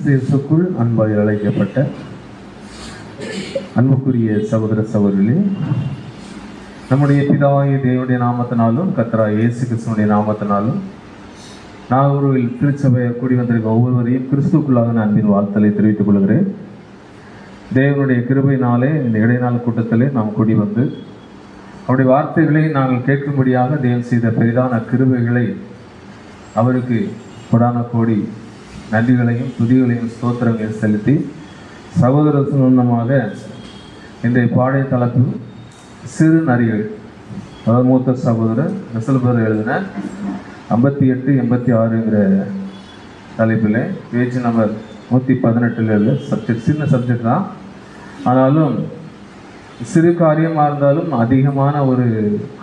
கிறிஸ்து இயேசுக்குள் அன்பாய் அழைக்கப்பட்ட அன்புக்குரிய சகோதர சகோதரிகளே, நம்முடைய பிதாவாகிய தேவனுடைய நாமத்தினாலும் கர்த்தராகிய இயேசு கிறிஸ்துவினுடைய நாமத்தினாலும் நாகூரில் திருச்சபையை கூடி வந்திருக்க ஒவ்வொருவரையும் கிறிஸ்துக்குள்ளாக அன்பின் வாழ்த்தலை தெரிவித்துக் கொள்கிறேன். தேவனுடைய கிருபையினாலே இந்த இடைநாள் கூட்டத்திலே நாம் கூடி வந்து அவருடைய வார்த்தைகளை நாங்கள் கேட்கும்படியாக தேவன் செய்த பெரிதான கிருபைகளை அவருக்கு கொடான கோடி நன்றிகளையும் துதிகளையும் ஸ்தோத்திரங்களையும் செலுத்தி சகோதர சொந்தமாக இன்றைய பாடைய தலைப்பு சிறு நரிகள். அதாவது மூத்த சகோதரர் நெசல்பர் எழுதின 58-86 தலைப்பில் பேஜ் நம்பர் 118 சப்ஜெக்ட். சின்ன சப்ஜெக்ட் தான், ஆனாலும் சிறு காரியமாக இருந்தாலும் அதிகமான ஒரு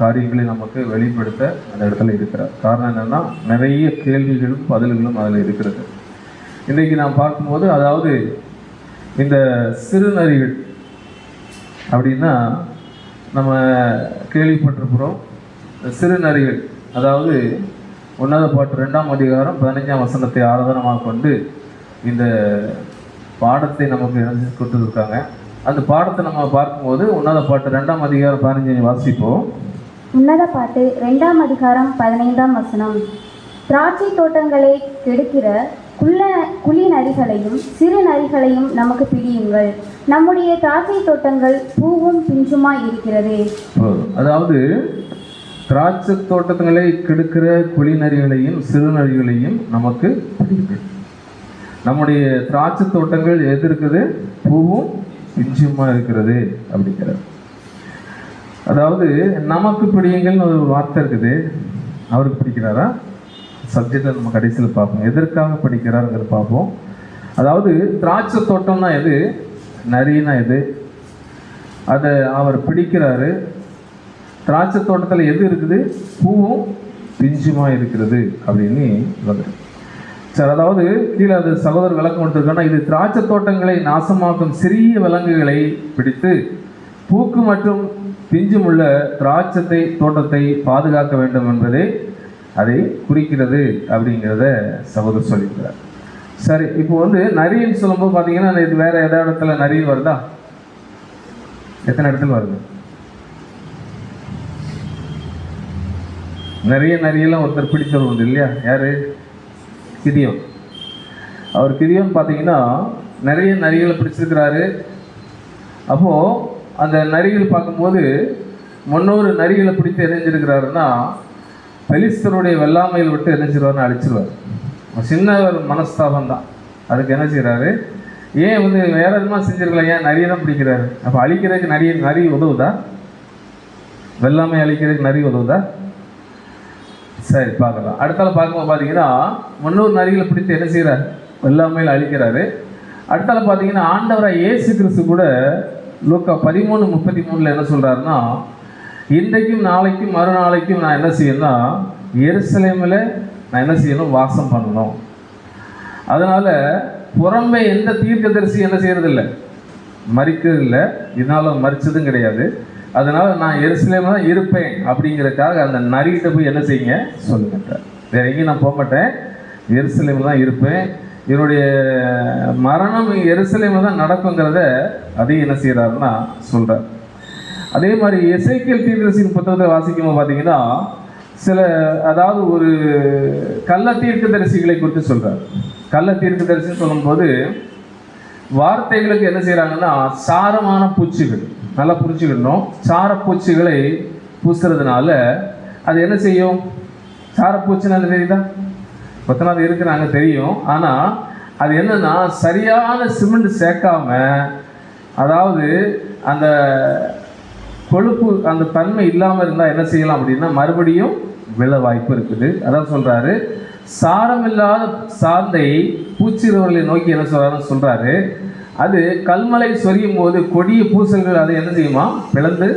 காரியங்களை நமக்கு வெளிப்படுத்த அந்த இடத்துல இருக்கிறார். காரணம் என்னென்னா, நிறைய கேள்விகளும் பதில்களும் அதில் இருக்கிறது. இன்றைக்கு நாம் பார்க்கும்போது, அதாவது இந்த சிறு நரிகள் அப்படின்னா நம்ம கேள்விப்பட்டிருக்கிறோம். சிறு நரிகள் அதாவது 1 பாட்டு 2ஆம் அதிகாரம் 15ஆம் வசனத்தை ஆதாரமாக கொண்டு இந்த பாடத்தை நமக்கு இணைஞ்சு கொடுத்துருக்காங்க. அந்த பாடத்தை நம்ம பார்க்கும்போது 1 பாட்டு 2ஆம் அதிகாரம் 15 வாசிப்போம். 1 பாட்டு 2ஆம் அதிகாரம் 15ஆம் வசனம். திராட்சை தோட்டங்களை கெடுக்கிற குழி நரிகளையும் சிறு நரிகளையும் நமக்கு பிடியுங்கள், நம்முடைய திராட்சை தோட்டங்கள் பூவும் பிஞ்சுமாய் இருக்கிறது. அதாவது திராட்சை தோட்டங்களை கெடுக்கிற குழி நரிகளையும் சிறு நரிகளையும் நமக்கு பிடிக்கும். நம்முடைய திராட்சை தோட்டங்கள் எது இருக்குது? பூவும் பிஞ்சுமா இருக்கிறது அப்படிங்கிறது. அதாவது நமக்கு பிடியுங்கள்னு ஒரு வார்த்தை இருக்குது. அவருக்கு பிடிக்கிறாரா? சப்ஜெக்டில் நம்ம கடைசியில் பார்ப்போம், எதற்காக படிக்கிறாருங்கிறது பார்ப்போம். அதாவது திராட்சை தோட்டம்னா எது, நரினா எது, அதை அவர் பிடிக்கிறாரு. திராட்சை தோட்டத்தில் எது இருக்குது? பூவும் பிஞ்சுமா இருக்கிறது அப்படின்னு வந்துடும். சரி, அதாவது கீழே அது சகோதரர் விளக்கம் கொடுத்துருக்கோன்னா, இது திராட்சை தோட்டங்களை நாசமாக்கும் சிறிய விலங்குகளை பிடித்து பூக்கு மற்றும் பிஞ்சும் உள்ள திராட்சை தோட்டத்தை பாதுகாக்க வேண்டும் என்பதை அதை குறிக்கிறது அப்படிங்கிறத சகோதரர் சொல்லிக்கிறார். சரி, இப்போ நரின்னு சொல்லும்போது பார்த்தீங்கன்னா, இது வேற எதாவது இடத்துல நரி வருதா? எத்தனை இடத்துல வருது? நிறைய நரியெல்லாம் ஒருத்தர் பிடித்தவர் உண்டு இல்லையா? யாரு? கிதியோன். அவர் கிதியோன் பார்த்தீங்கன்னா நிறைய நரிகளை பிடிச்சிருக்கிறாரு. அப்போது அந்த நரிகள் பார்க்கும்போது 300 நரிகளை பிடித்து இணைஞ்சிருக்கிறாருன்னா பெலிஸ்தருடைய வெள்ளாமையில் விட்டு இணைஞ்சிருவார்னு அழிச்சிருவார். சின்ன ஒரு மனஸ்தாபம் தான். அதுக்கு என்ன செய்கிறாரு? ஏன் வேற விதமாக செஞ்சிருக்கலாம், ஏன் நிறைய தான் பிடிக்கிறாரு? அப்போ அழிக்கிறதுக்கு நரி உதவுதா? வெள்ளாமை அழிக்கிறதுக்கு நரி உதவுதா? சரி, பார்க்கலாம். அடுத்தால பார்க்கும்போது பார்த்தீங்கன்னா 300 நரிகளை பிடித்து என்ன செய்கிறார்? வெள்ளாமையில் அழிக்கிறாரு. அடுத்தால பார்த்தீங்கன்னா ஆண்டவராக இயேசு கிறிஸ்து கூட லூக்கா 13:33 என்ன சொல்கிறாருன்னா, இன்றைக்கும் நாளைக்கும் மறுநாளைக்கும் நான் என்ன செய்யணும்னா எருசலேமில் நான் என்ன செய்யணும்? வாசம் பண்ணணும். அதனால் புறம்பே எந்த தீர்க்கதரிசி என்ன செய்யறதில்லை, மறிக்கிறதில்லை. இதனால் மறிச்சதும் கிடையாது. அதனால் நான் எருசலேமில் தான் இருப்பேன் அப்படிங்கிறதுக்காக அந்த நரிகிட்ட போய் என்ன செய்யுங்க சொல்லுங்க, வேற எங்கேயும் நான் போக மாட்டேன், எருசலேமில் தான் இருப்பேன், என்னுடைய மரணம் எருசலேமில் தான் நடக்குங்கிறத அதையும் என்ன செய்கிறாருன்னா சொல்கிறார். அதே மாதிரி எசேக்கியேல் தீர்க்கதரிசியின் புத்தகத்தை வாசிக்கும்போது பார்த்தீங்கன்னா சில, அதாவது ஒரு கள்ள தீர்க்கதரிசிகளை குறித்து சொல்கிறார். கள்ள தீர்க்கதரிசின்னு சொல்லும்போது வார்த்தைகளுக்கு என்ன செய்கிறாங்கன்னா சாரமான பூச்சிகள், நல்லா புரிஞ்சுக்கணும், சாரப்பூச்சிகளை பூசுறதுனால அது என்ன செய்யும்? சாரப்பூச்சின்னு தெரியுதா? பத்தனாவது இருக்கிறாங்க தெரியும். ஆனால் அது என்னன்னா சரியான சிமெண்ட் சேர்க்காம, அதாவது அந்த கொழுப்பு அந்த தன்மை இல்லாமல் இருந்தால் என்ன செய்யலாம் அப்படின்னா மறுபடியும் விழ வாய்ப்பு இருக்குது. அதான் சொல்கிறாரு, சாரமில்லாத சாந்தை பூச்சிறவர்களை நோக்கி என்ன சொல்கிறாரு, அது கல்மலை சொரியும் போது கொடிய பூசல்கள் அதை என்ன செய்யுமா? பிளந்து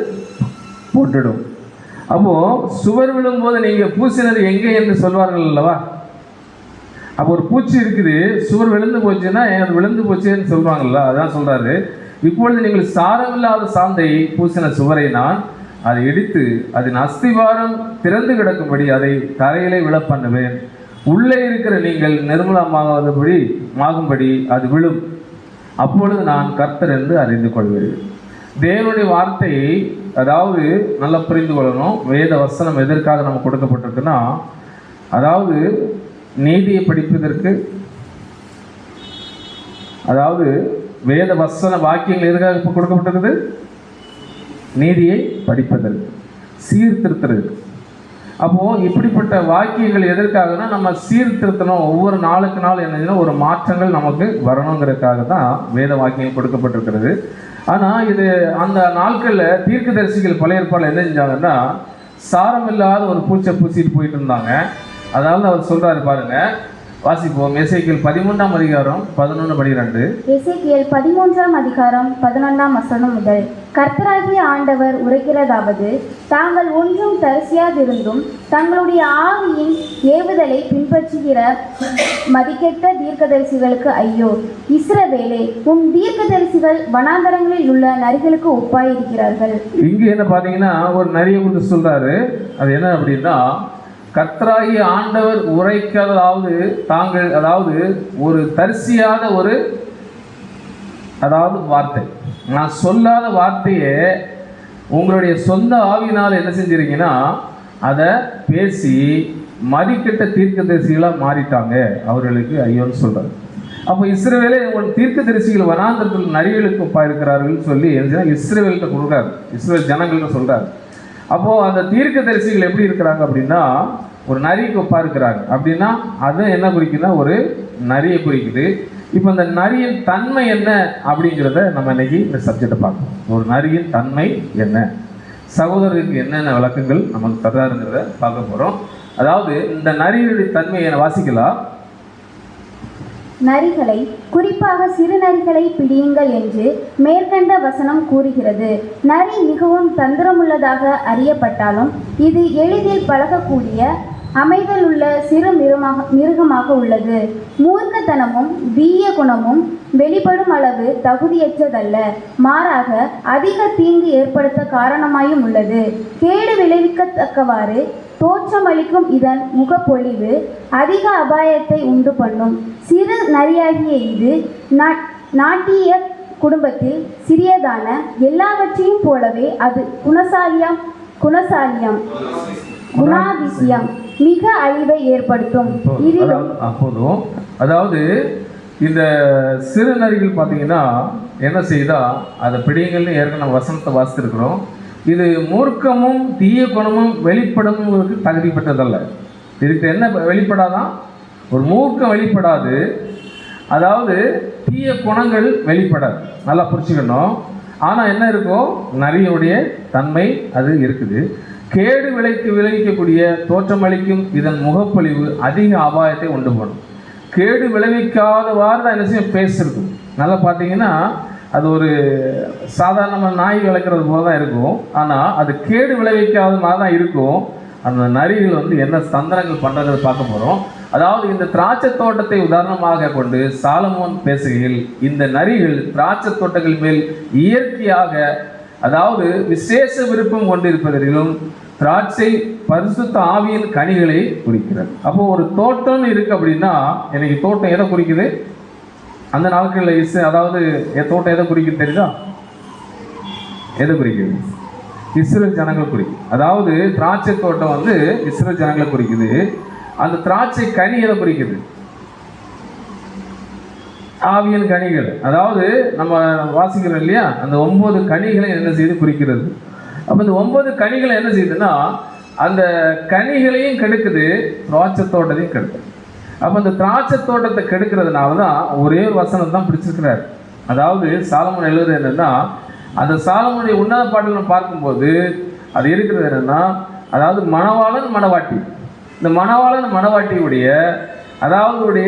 போட்டுடும். அப்போது சுவர் விழும்போது நீங்கள் பூசினது எங்கே என்று சொல்வார்கள் அல்லவா? அப்போ ஒரு பூச்சி இருக்குது, சுவர் விழுந்து போச்சுன்னா அது விழுந்து போச்சுன்னு சொல்லுவாங்கள்ல, அதான் சொல்கிறாரு, இப்பொழுது நீங்கள் சாரமில்லாத சாந்தை பூசின சுவரை நான் அதை இடித்து அதன் அஸ்திவாரம் திறந்து கிடக்கும்படி அதை தரையிலே விழ பண்ணுவேன், உள்ளே இருக்கிற நீங்கள் நிர்மலமாகும்படி அது விழும். அப்பொழுது நான் கர்த்தர் என்று அறிந்து கொள்வேன். தேவனுடைய வார்த்தையை அதாவது நல்லா புரிந்து கொள்ளணும். வேத வசனம் எதற்காக நம்ம கொடுக்கப்பட்டிருக்குன்னா, அதாவது நீதியை படிப்பதற்கு, அதாவது வேத வசன வாக்கியங்கள் எதற்காக இப்போ கொடுக்கப்பட்டிருக்குது? நீதியை படிப்பதற்கு, சீர்திருத்துறதுக்கு. அப்போது இப்படிப்பட்ட வாக்கியங்கள் எதற்காகனா நம்ம சீர்திருத்தணும். ஒவ்வொரு நாளுக்கு நாள் என்னதுன்னா ஒரு மாற்றங்கள் நமக்கு வரணுங்கிறதுக்காக தான் வேத வாக்கியம் கொடுக்கப்பட்டிருக்கிறது. ஆனால் இது அந்த நாட்களில் தீர்க்கதரிசிகள் பழைய ஏற்பாடில் என்ன செஞ்சாங்கன்னா, சாரம் இல்லாத ஒரு பூச்சை பூசிட்டு போயிட்டு இருந்தாங்க. அதனால அவர் சொல்றாரு பாருங்க, வாசிப்போம். எசேக்கியேல் 13ஆம் அதிகாரம் 11-12. எசேக்கியேல் 13ஆம் அதிகாரம் 11ஆம் வசனம் முதல். கர்த்தராகிய ஆண்டவர் உரைக்கிறதாவது, தாங்கள் ஒன்றும் தரிசியாதிருந்தும் தங்களுடைய ஆவியின் ஏவுதலை பின்பற்றுகிற மதிக்கெட்ட தீர்க்கதரிசிகளுக்கு ஐயோ! இஸ்ரவேலே, உம் தீர்க்கதரிசிகள் வனாந்தரங்களில் உள்ள நரிகளுக்கு ஒப்பாயிருக்கிறார்கள். இங்கே என்ன பார்த்தீங்கன்னா ஒரு நரியை குறித்து சொல்றாரு. அது என்ன அப்படின்னா, கர்த்தராகிய ஆண்டவர் உரைக்கிறதாவது தாங்கள், அதாவது ஒரு தரிசியாத ஒரு அதாவது வார்த்தை, நான் சொல்லாத வார்த்தையை உங்களுடைய சொந்த ஆவியினால் என்ன செஞ்சிருக்கீங்கன்னா அதை பேசி மதிக்கெட்ட தீர்க்கதரிசிகளாக மாறிட்டாங்க, அவர்களுக்கு ஐயோன்னு சொல்றாரு. அப்போ இஸ்ரவேலே உன் தீர்க்கதரிசிகள் வனாந்தரத்தில் நரிகளுக்கு ஒப்பா இருக்கிறார்கள் சொல்லி இஸ்ரவேல்கிட்ட கொடுக்குறாரு, இஸ்ரவேல் ஜனங்கள்கிட்ட சொல்றாரு. அப்போது அந்த தீர்க்கதரிசிகள் எப்படி இருக்கிறாங்க அப்படின்னா ஒரு நரிக்கு ஒப்பா இருக்கிறாங்க. அப்படின்னா அது என்ன குறிக்குதுன்னா ஒரு நரியை குறிக்குது. இப்போ இந்த நரியின் தன்மை என்ன அப்படிங்கிறத நம்ம இன்னைக்கு இந்த சப்ஜெக்டை பார்க்கணும். ஒரு நரியின் தன்மை என்ன, சகோதரருக்கு என்னென்ன விளக்கங்கள் நமக்கு தர்றாருங்கிறத பார்க்க போகிறோம். அதாவது இந்த நரியுடைய தன்மையை வாசிக்கலாம். நரிகளை, குறிப்பாக சிறு நரிகளை பிடியுங்கள் என்று மேற்கண்ட வசனம் கூறுகிறது. நரி மிகவும் தந்திரமுள்ளதாக அறியப்பட்டாலும் இது எளிதில் பழகக்கூடிய அமைதலுள்ள சிறு மிருகமாக உள்ளது. மூர்க்கத்தனமும் தீய குணமும் வெளிப்படும் அளவு தகுதியற்றதல்ல, மாறாக அதிக தீங்கு ஏற்படுத்த காரணமாயும் உள்ளது. கேடு விளைவிக்கத்தக்கவாறு தோற்றமளிக்கும் இதன் முகப்பொழிவு அதிக அபாயத்தை உண்டு பண்ணும். சிறு நரியாகிய இது நாட்டிய குடும்பத்தில் சிறியதான எல்லாவற்றையும் போலவே அது குணாதிசயம் மிக அழிவை ஏற்படுத்தும். அப்போதும் அதாவது இந்த சிறு நரிகள் பார்த்தீங்கன்னா என்ன செய்தா அதை பிடிங்கள்னு ஏற்கனவே வசனத்தை வாசித்திருக்கிறோம். இது மூர்க்கமும் தீய குணமும் வெளிப்படுவதற்கு தகுதி பெற்றதல்ல. இதுக்கு என்ன வெளிப்படாதான், ஒரு மூர்க்கம் வெளிப்படாது, அதாவது தீய குணங்கள் வெளிப்படாது. நல்லா புரிச்சுக்கணும். ஆனால் என்ன இருக்கும், நரியுடைய தன்மை அது இருக்குது. கேடு விளைவிக்கக்கூடிய தோற்றமளிக்கும் இதன் முகப்பொழிவு அதிக அபாயத்தை உண்டு பண்ணும். கேடு விளைவிக்காதவாறு தான் என்ன செய்யும் பேசிருக்கும். நல்லா பார்த்தீங்கன்னா அது ஒரு சாதாரணமாக நாய் வளர்க்குறது போல தான் இருக்கும். ஆனால் அது கேடு விளைவிக்காத மாதிரி தான் இருக்கும். அந்த நரிகள் வந்து என்ன தந்திரங்கள் பண்ணுறதை பார்க்க போகிறோம். அதாவது இந்த திராட்சை தோட்டத்தை உதாரணமாக கொண்டு சாலமோன் பேசுகையில் இந்த நரிகள் திராட்சை தோட்டங்கள் மேல் இயற்கையாக, அதாவது விசேஷ விருப்பம் கொண்டிருப்பதிலும் திராட்சை பரிசுத்த ஆவியின் கனிகளை குறிக்கிறது. அப்போ ஒரு தோட்டம்னு இருக்கு அப்படின்னா எனக்கு தோட்டம் எதை குறிக்குது? அந்த நாட்களில் அதாவது தோட்டம் எதை குறிக்குது தெரியுதா? எதை குறிக்குது? இஸ்ரேல் ஜனங்களை குறிக்குது. அதாவது திராட்சை தோட்டம் வந்து இஸ்ரேல் ஜனங்களை குறிக்குது. அந்த திராட்சை கனி எதை குறிக்குது? ஆவியின் கனிகள். அதாவது நம்ம வாசிக்கிறோம் இல்லையா, அந்த 9 கனிகளை என்ன செய்து குறிக்கிறது. அப்போ இந்த 9 கனிகளை என்ன செய்யுதுன்னா அந்த கனிகளையும் கெடுக்குது, திராட்சை தோட்டத்தையும் கெடுக்குது. அப்போ இந்த திராட்சை தோட்டத்தை கெடுக்கிறதுனால தான் ஒரே ஒரு வசனம் தான் பிடிச்சிருக்கிறார். அதாவது சாலமோன் எழுதுறது என்னன்னா, அந்த சாலமோனுடைய உன்னத பாடல்கள் பார்க்கும்போது அது இருக்கிறது என்னன்னா, அதாவது மணவாளன் மணவாட்டி, இந்த மணவாளன் மணவாட்டியுடைய அதாவது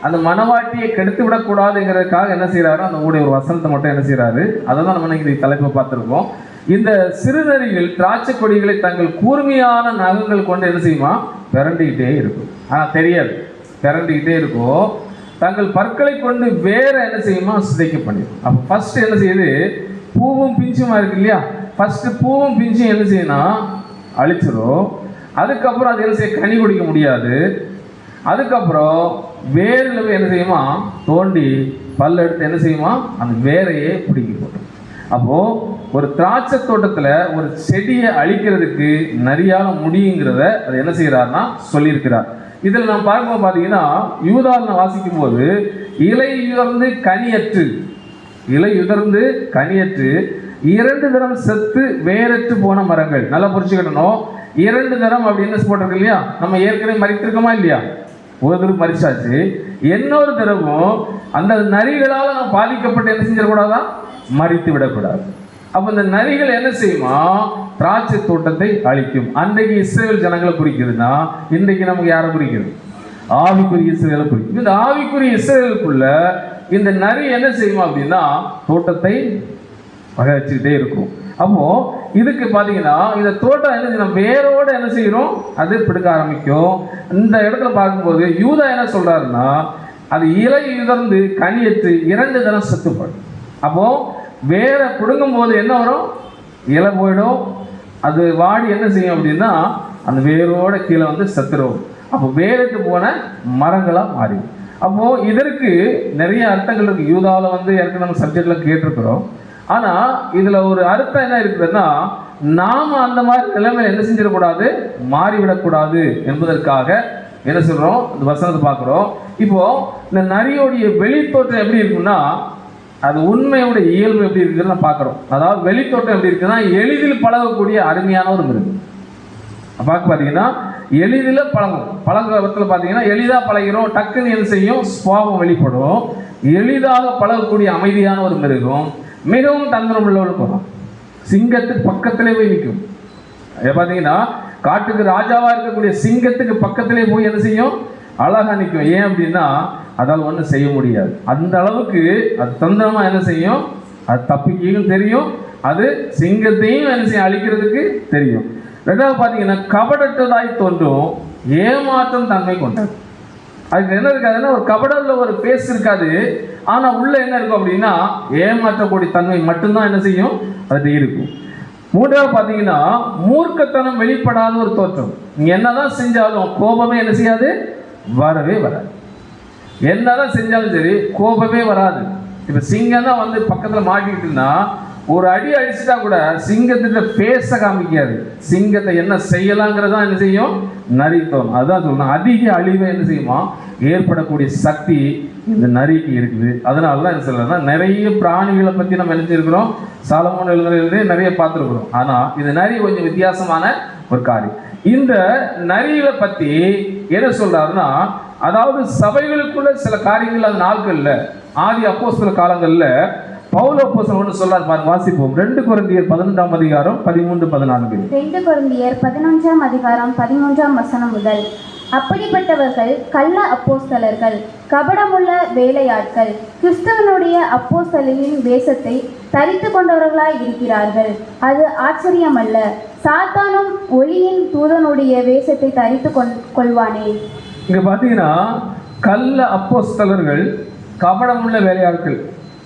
அந்த மணவாட்டியை கெடுத்து விடக்கூடாதுங்கிறதுக்காக என்ன செய்யறாரு, அந்த ஒரு வசனத்தை மட்டும் என்ன செய்யறாரு, அதை தான் நம்ம இன்னைக்கு தலைப்பை பார்த்துருக்கோம். இந்த சிறுநரிகள் திராட்சை கொடிகளை தங்கள் கூர்மையான நகங்கள் கொண்டு என்ன செய்யுமா, பிறண்டிக்கிட்டே இருக்கும். ஆனால் தெரியாது, பிறண்டிக்கிட்டே இருக்கும். தங்கள் பற்களை கொண்டு வேற என்ன செய்யுமா, சிதைக்க பண்ணிடும். அப்போ ஃபர்ஸ்ட் என்ன செய்யுது, பூவும் பிஞ்சுமா இருக்கு இல்லையா, ஃபர்ஸ்ட் பூவும் பிஞ்சும் என்ன செய்யணும், அழிச்சிடும். அதுக்கப்புறம் அது என்ன செய்ய, கனி குடிக்க முடியாது. அதுக்கப்புறம் வேரில் போய் என்ன செய்யுமா, தோண்டி பல்ல எடுத்து என்ன செய்யுமா, அந்த வேரையே பிடிக்கி போட்டோம். அப்போது ஒரு திராட்சை தோட்டத்தில் ஒரு செடியை அழிக்கிறதுக்கு நிறையால முடியுங்கிறத அது என்ன செய்கிறாருன்னா சொல்லியிருக்கிறார். இதில் நான் பார்க்கும்போது பார்த்தீங்கன்னா, யூதாவில் நான் வாசிக்கும் போது இலை உயர்ந்து கனியற்று, இலை உதிர்ந்து கனியற்று 2 தரம் செத்து வேறற்று போன மரங்கள். நல்லா புரிச்சுக்கிடணும். 2 தரம் அப்படின்னு போட்டிருக்கு இல்லையா, நம்ம ஏற்கனவே மறித்திருக்கோமா இல்லையா, ஒரு தடவை மறிச்சாச்சு. இன்னொரு தடவும் அந்த நரிகளால் நம்ம பாதிக்கப்பட்டு என்ன செஞ்சிடக்கூடாதா, மறித்து விடக்கூடாது. அப்போ இந்த நரிகள் என்ன செய்யுமா, திராட்சை தோட்டத்தை அழிக்கும். அன்றைக்கு இஸ்ரேல் ஜனங்களை குறிக்கிறதுனா இன்றைக்கு நமக்கு யாரை குறிக்கிறது, ஆவிக்குரிய இஸ்ரேலை குறிக்கும். இந்த ஆவிக்குரிய இஸ்ரேலுக்குள்ள இந்த நரி என்ன செய்யுமா அப்படின்னா தோட்டத்தை வகைச்சிக்கிட்டே இருக்கும். அப்போ இதுக்கு பார்த்தீங்கன்னா இந்த தோட்டம் என்ன செய்யணும், வேரோட என்ன செய்யணும், அது பிடிக்க ஆரம்பிக்கும். இந்த இடத்துல பார்க்கும்போது யூதா என்ன சொல்றாருன்னா, அது இலை உதிர்ந்து கனியற்று 2 தரம் செத்துப்படும். அப்போ வேரை பிடுங்கும் போது என்ன வரும், இலை போயிடும், அது வாடி என்ன செய்யும் அப்படின்னா அந்த வேரோட கீழே வந்து செத்துரும். அப்போ வேருக்கு போன மரங்களாக மாறி. அப்போது இதற்கு நிறைய அர்த்தங்கள் இருக்குது. யூதாவில் வந்து ஏற்கனவே நம்ம சப்ஜெக்டில் கேட்டிருக்கிறோம். ஆனால் இதில் ஒரு அர்த்தம் என்ன இருக்குதுன்னா, நாம் அந்த மாதிரி நிலைமையில் என்ன செஞ்சிடக்கூடாது, மாறிவிடக்கூடாது என்பதற்காக என்ன சொல்கிறோம், இந்த வசனத்தை பார்க்குறோம். இப்போது இந்த நரியோடைய வெளித்தோற்றம் எப்படி இருக்குன்னா, அது உண்மையோட இயல்பு எப்படி இருக்குதுன்னு நான் பார்க்குறோம். அதாவது வெளித்தோட்டம் எப்படி இருக்குன்னா, எளிதில் பழகக்கூடிய அருமையான ஒரு மிருகம். பார்த்தீங்கன்னா எளிதில் பழகுற விதத்தில் பார்த்தீங்கன்னா எளிதாக பழகிறோம், டக்குன்னு என்ன செய்யும், சுபாவம் வெளிப்படும். எளிதாக பழகக்கூடிய அமைதியான ஒரு மிருகம், மிகவும் தந்திரம் உள்ளவர்களுக்கு வரும். சிங்கத்துக்கு பக்கத்திலே போய் நிற்கும். பார்த்தீங்கன்னா காட்டுக்கு ராஜாவாக இருக்கக்கூடிய சிங்கத்துக்கு பக்கத்திலே போய் என்ன செய்யும், அழகாக நிற்கும். ஏன் அப்படின்னா அதால் ஒன்றும் செய்ய முடியாது. அந்த அளவுக்கு அது தந்திரமாக என்ன செய்யும், அது தப்பிக்கையும் தெரியும், அது சிங்கத்தையும் என்ன செய்யும், அழிக்கிறதுக்கு தெரியும். ரெண்டாவது பார்த்தீங்கன்னா கபடற்றதாய் தோன்றும், ஏமாற்றம் தன்மை கொண்டது. அதுக்கு என்ன இருக்காதுன்னா, ஒரு கபடத்தில் ஒரு பேஸ் இருக்காது, ஆனால் உள்ள என்ன இருக்கும் அப்படின்னா ஏமாற்றக்கூடிய தன்மை மட்டும்தான் என்ன செய்யும், அது இருக்கும். மூன்றாவது பார்த்தீங்கன்னா மூர்க்கத்தனம் வெளிப்படாத ஒரு தோற்றம். நீ என்னதான் செஞ்சாலும் கோபமே என்ன செய்யாது, வரவே வராது. என்னதான் செஞ்சாலும் சரி கோபமே வராது. இப்போ சிங்கம் தான் வந்து பக்கத்தில் மாட்டிக்கிட்டுன்னா ஒரு அடி அடிச்சுட்டா கூட சிங்கத்திட்ட பேச காமிக்காது. சிங்கத்தை என்ன செய்யலாங்கிறதா என்ன செய்யும், நரித்தோம். அதுதான் சொல்லணும், அதிக அழிவை என்ன செய்யுமா ஏற்படக்கூடிய சக்தி இந்த நரிக்கு இருக்குது. அதனால தான் என்ன சொல்லணும்னா, நிறைய பிராணிகளை பற்றி நம்ம நினைச்சிருக்கிறோம், சாலமோன் எழுதுறதுலேயே நிறைய பார்த்துருக்குறோம். ஆனால் இந்த நரி கொஞ்சம் வித்தியாசமான ஒரு காரியம். இந்த நரிகளை பற்றி என்ன சொல்றாருன்னா, அதாவது சபைகளுக்குள்ள சில காரியங்கள் அது நாட்கள்ல ஆதி அப்போஸ்தல காலங்களில் பவுல் அப்போஸ்தலன் ஒன்று சொல்றார் பாருங்க, வாசிப்போம். 2 கொரிந்தியர் 11ஆம் அதிகாரம் 13-14. 2 கொரிந்தியர் 11ஆம் அதிகாரம் 13ஆம் வசனம் முதல். அப்படிப்பட்டவர்கள் கள்ள அப்போஸ்தலர்கள், கபடமுள்ள வேலையாட்கள், கிறிஸ்தவனுடைய அப்போஸ்தலரின் வேஷத்தை தரித்து கொண்டவர்களாய் இருக்கிறார்கள். அது ஆச்சரியமல்ல, சாத்தானும் ஒளியின் தூதனுடைய வேஷத்தை தரித்து கொள்வானே. இங்க பாத்தீங்கன்னா கள்ள அப்போஸ்தலர்கள், கபடமுள்ள வேலையாட்கள்.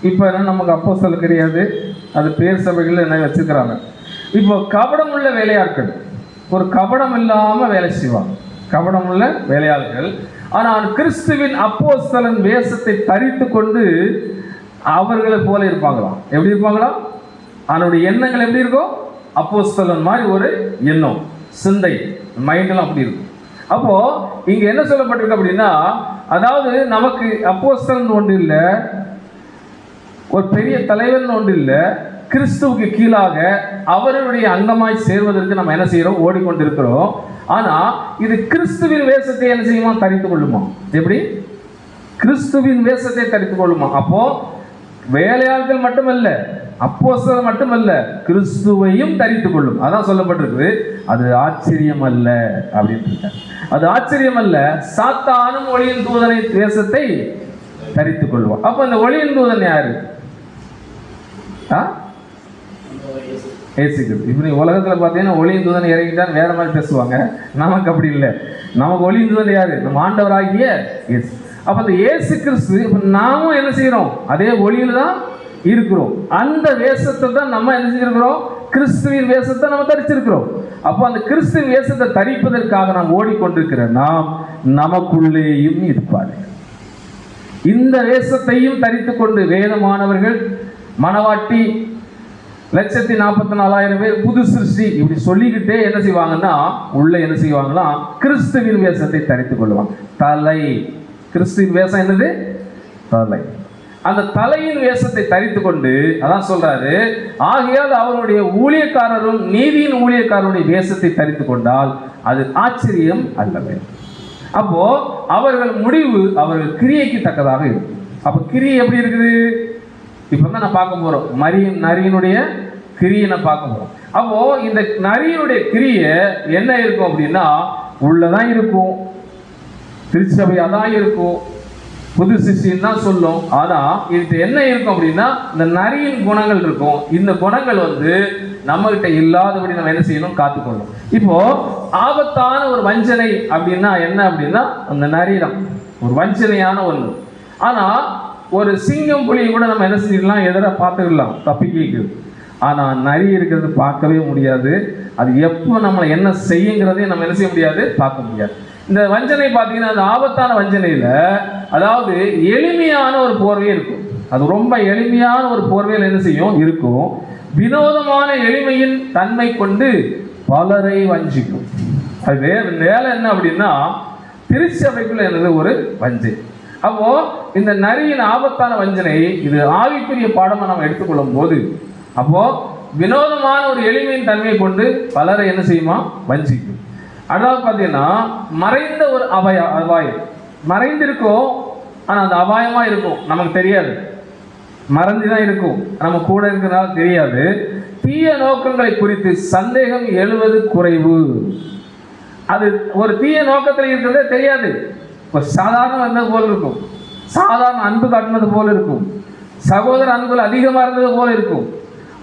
இப்போ என்ன நமக்கு அப்போஸ்தலர் கிடையாது, அது பேர் சபைகள் என்ன வச்சுக்கிறாங்க. இப்போ கபடமுள்ள வேலையாட்கள், ஒரு கபடம் இல்லாமல் வேலை செய்வாங்க, கபடமுள்ள வேலையாட்கள். ஆனால் கிறிஸ்துவின் அப்போஸ்தலன் வேஷத்தை தரித்து கொண்டு அவர்களை போல இருப்பாங்களாம். எப்படி இருப்பாங்களாம், அவனுடைய எண்ணங்கள் எப்படி இருக்கும், அப்போஸ்தலன் மாதிரி ஒரு எண்ணம், சிந்தை, மைண்டெல்லாம் அப்படி இருக்கும். அப்போ இங்க என்ன சொல்லப்பட்டிருக்கு அப்படின்னா, அதாவது நமக்கு அப்போஸ்தலன் ஒன்று இல்லை, ஒரு பெரிய தலைவன் ஒன்று இல்லை, கிறிஸ்துவுக்கு கீழாக அவருடைய அங்கமாய் சேர்வதற்கு நம்ம என்ன செய்யறோம், ஓடிக்கொண்டிருக்கிறோம். ஆனா இது கிறிஸ்துவின் வேஷத்தை என்ன செய்யுமா, தரித்து கொள்ளுமா. எப்படி, கிறிஸ்துவின் வேஷத்தை தரித்து கொள்ளுமா. அப்போ வேலையாட்கள் மட்டுமல்ல, அப்போஸ்தலர் மட்டுமல்ல, கிறிஸ்துவையும் தரித்து கொள்ளும். அதான் சொல்லப்பட்டிருக்கு. அது ஆச்சரியம் அல்ல அப்படின்னு. அது ஆச்சரியம் அல்ல, சாத்தானும் ஒளியின் தூதனை வேஷத்தை தரித்து கொள்வான். அப்போ அந்த ஒளியின் தூதன் யாரு, ஏசிக்கிறது. இப்போ நீ உலகத்தில் பார்த்தீங்கன்னா ஒளியின் தூதன் இறங்கிட்டான்னு வேற மாதிரி பேசுவாங்க. நமக்கு அப்படி இல்லை. நமக்கு ஒளியின் தூதன் யாரு, நம்ம ஆண்டவராகிய இயேசு. அப்போ அந்த இயேசு கிறிஸ்து, இப்போ நாமும் என்ன செய்யறோம், அதே ஒளியில தான் இருக்கிறோம். அந்த வேஷத்தை தான் நம்ம என்ன செஞ்சிருக்கிறோம், கிறிஸ்துவின் வேஷத்தை நம்ம தரிச்சிருக்கிறோம். அப்போ அந்த கிறிஸ்துவின் வேஷத்தை தரிப்பதற்காக நாம் ஓடிக்கொண்டிருக்கிற நாம் நமக்குள்ளேயும் இருப்பார். இந்த வேஷத்தையும் தரித்து கொண்டு வேதமானவர்கள் மனவாட்டி 1,44,000 பேர் புது சிருஷ்டி இப்படி சொல்லிக்கிட்டே என்ன செய்வாங்கன்னா உள்ள என்ன செய்வாங்கன்னா கிறிஸ்துவின் வேஷத்தை தரித்துக் கொள்வாங்க. தலை, கிறிஸ்துவின் வேஷம் என்னது? தலை. அந்த தலையின் வேஷத்தை தரித்து கொண்டு அதான் சொல்றாரு, ஆகையால் அவருடைய ஊழியக்காரரும் நீதியின் ஊழியக்காரருடைய வேஷத்தை தரித்து கொண்டால் அது ஆச்சரியம் அல்லவே. அப்போ அவர்கள் முடிவு அவர்கள் கிரியைக்கு தக்கதாக இருக்கும். அப்போ கிரியை எப்படி இருக்குது? இப்போ தான் நான் பார்க்க போறோம். நரியினுடைய கிரியை நான் பார்க்க போறோம். அப்போ இந்த நரியினுடைய கிரியை என்ன இருக்கும் அப்படின்னா உள்ளதான் இருக்கும், திருச்சபையா தான் இருக்கும், புது சிருஷ்டின்னு தான் சொல்லும். ஆனா இது என்ன இருக்கும் அப்படின்னா இந்த நரியின் குணங்கள் இருக்கும். இந்த குணங்கள் நம்ம கிட்ட இல்லாதபடி நம்ம என்ன செய்யணும்? காத்துக்கொள்ளும். இப்போ ஆபத்தான ஒரு வஞ்சனை அப்படின்னா என்ன அப்படின்னா அந்த நரிதான் ஒரு வஞ்சனையான ஒன்று. ஆனா ஒரு சிங்கம் புலியை கூட நம்ம என்ன செஞ்சிடலாம்? எதிராக பார்த்துக்கலாம், தப்பிக்க. ஆனா நரி இருக்கிறது பார்க்கவே முடியாது. அது எப்போ நம்மளை என்ன செய்யுங்கிறதையும் நம்ம என்ன செய்ய முடியாது? பார்க்க முடியாது. இந்த வஞ்சனை பார்த்தீங்கன்னா அந்த ஆபத்தான வஞ்சனையில அதாவது எளிமையான ஒரு போர்வை இருக்கும். அது ரொம்ப எளிமையான ஒரு போர்வையில் என்ன செய்யும்? இருக்கும். வினோதமான எளிமையின் தன்மை கொண்டு பலரை வஞ்சிக்கும். அது வேலை என்ன அப்படின்னா திருச்சபைக்குள்ள என்னது? ஒரு வஞ்சனை. அப்போ இந்த நரியின் ஆபத்தான வஞ்சனை இது ஆவிக்குரிய பாடமா நம்ம எடுத்துக்கொள்ளும் போது அப்போ வினோதமான ஒரு எளிமையின் தன்மையை கொண்டு பலரை என்ன செய்யுமா? வஞ்சிக்கும். அதாவது பார்த்தீங்கன்னா மறைந்த ஒரு அபாயம் மறைந்திருக்கும். ஆனால் அந்த அபாயமா இருக்கும், நமக்கு தெரியாது. மறைந்துதான் இருக்கும், நம்ம கூட இருக்கிறனால தெரியாது. தீய நோக்கங்களை குறித்து சந்தேகம் எழுவது குறைவு. அது ஒரு தீய நோக்கத்தில் இருக்கிறதே தெரியாது. ஒரு சாதாரண இருந்தது போல இருக்கும், சாதாரண அன்பு காட்டினது போல இருக்கும், சகோதர அன்புகள் அதிகமாக இருந்தது போல இருக்கும்,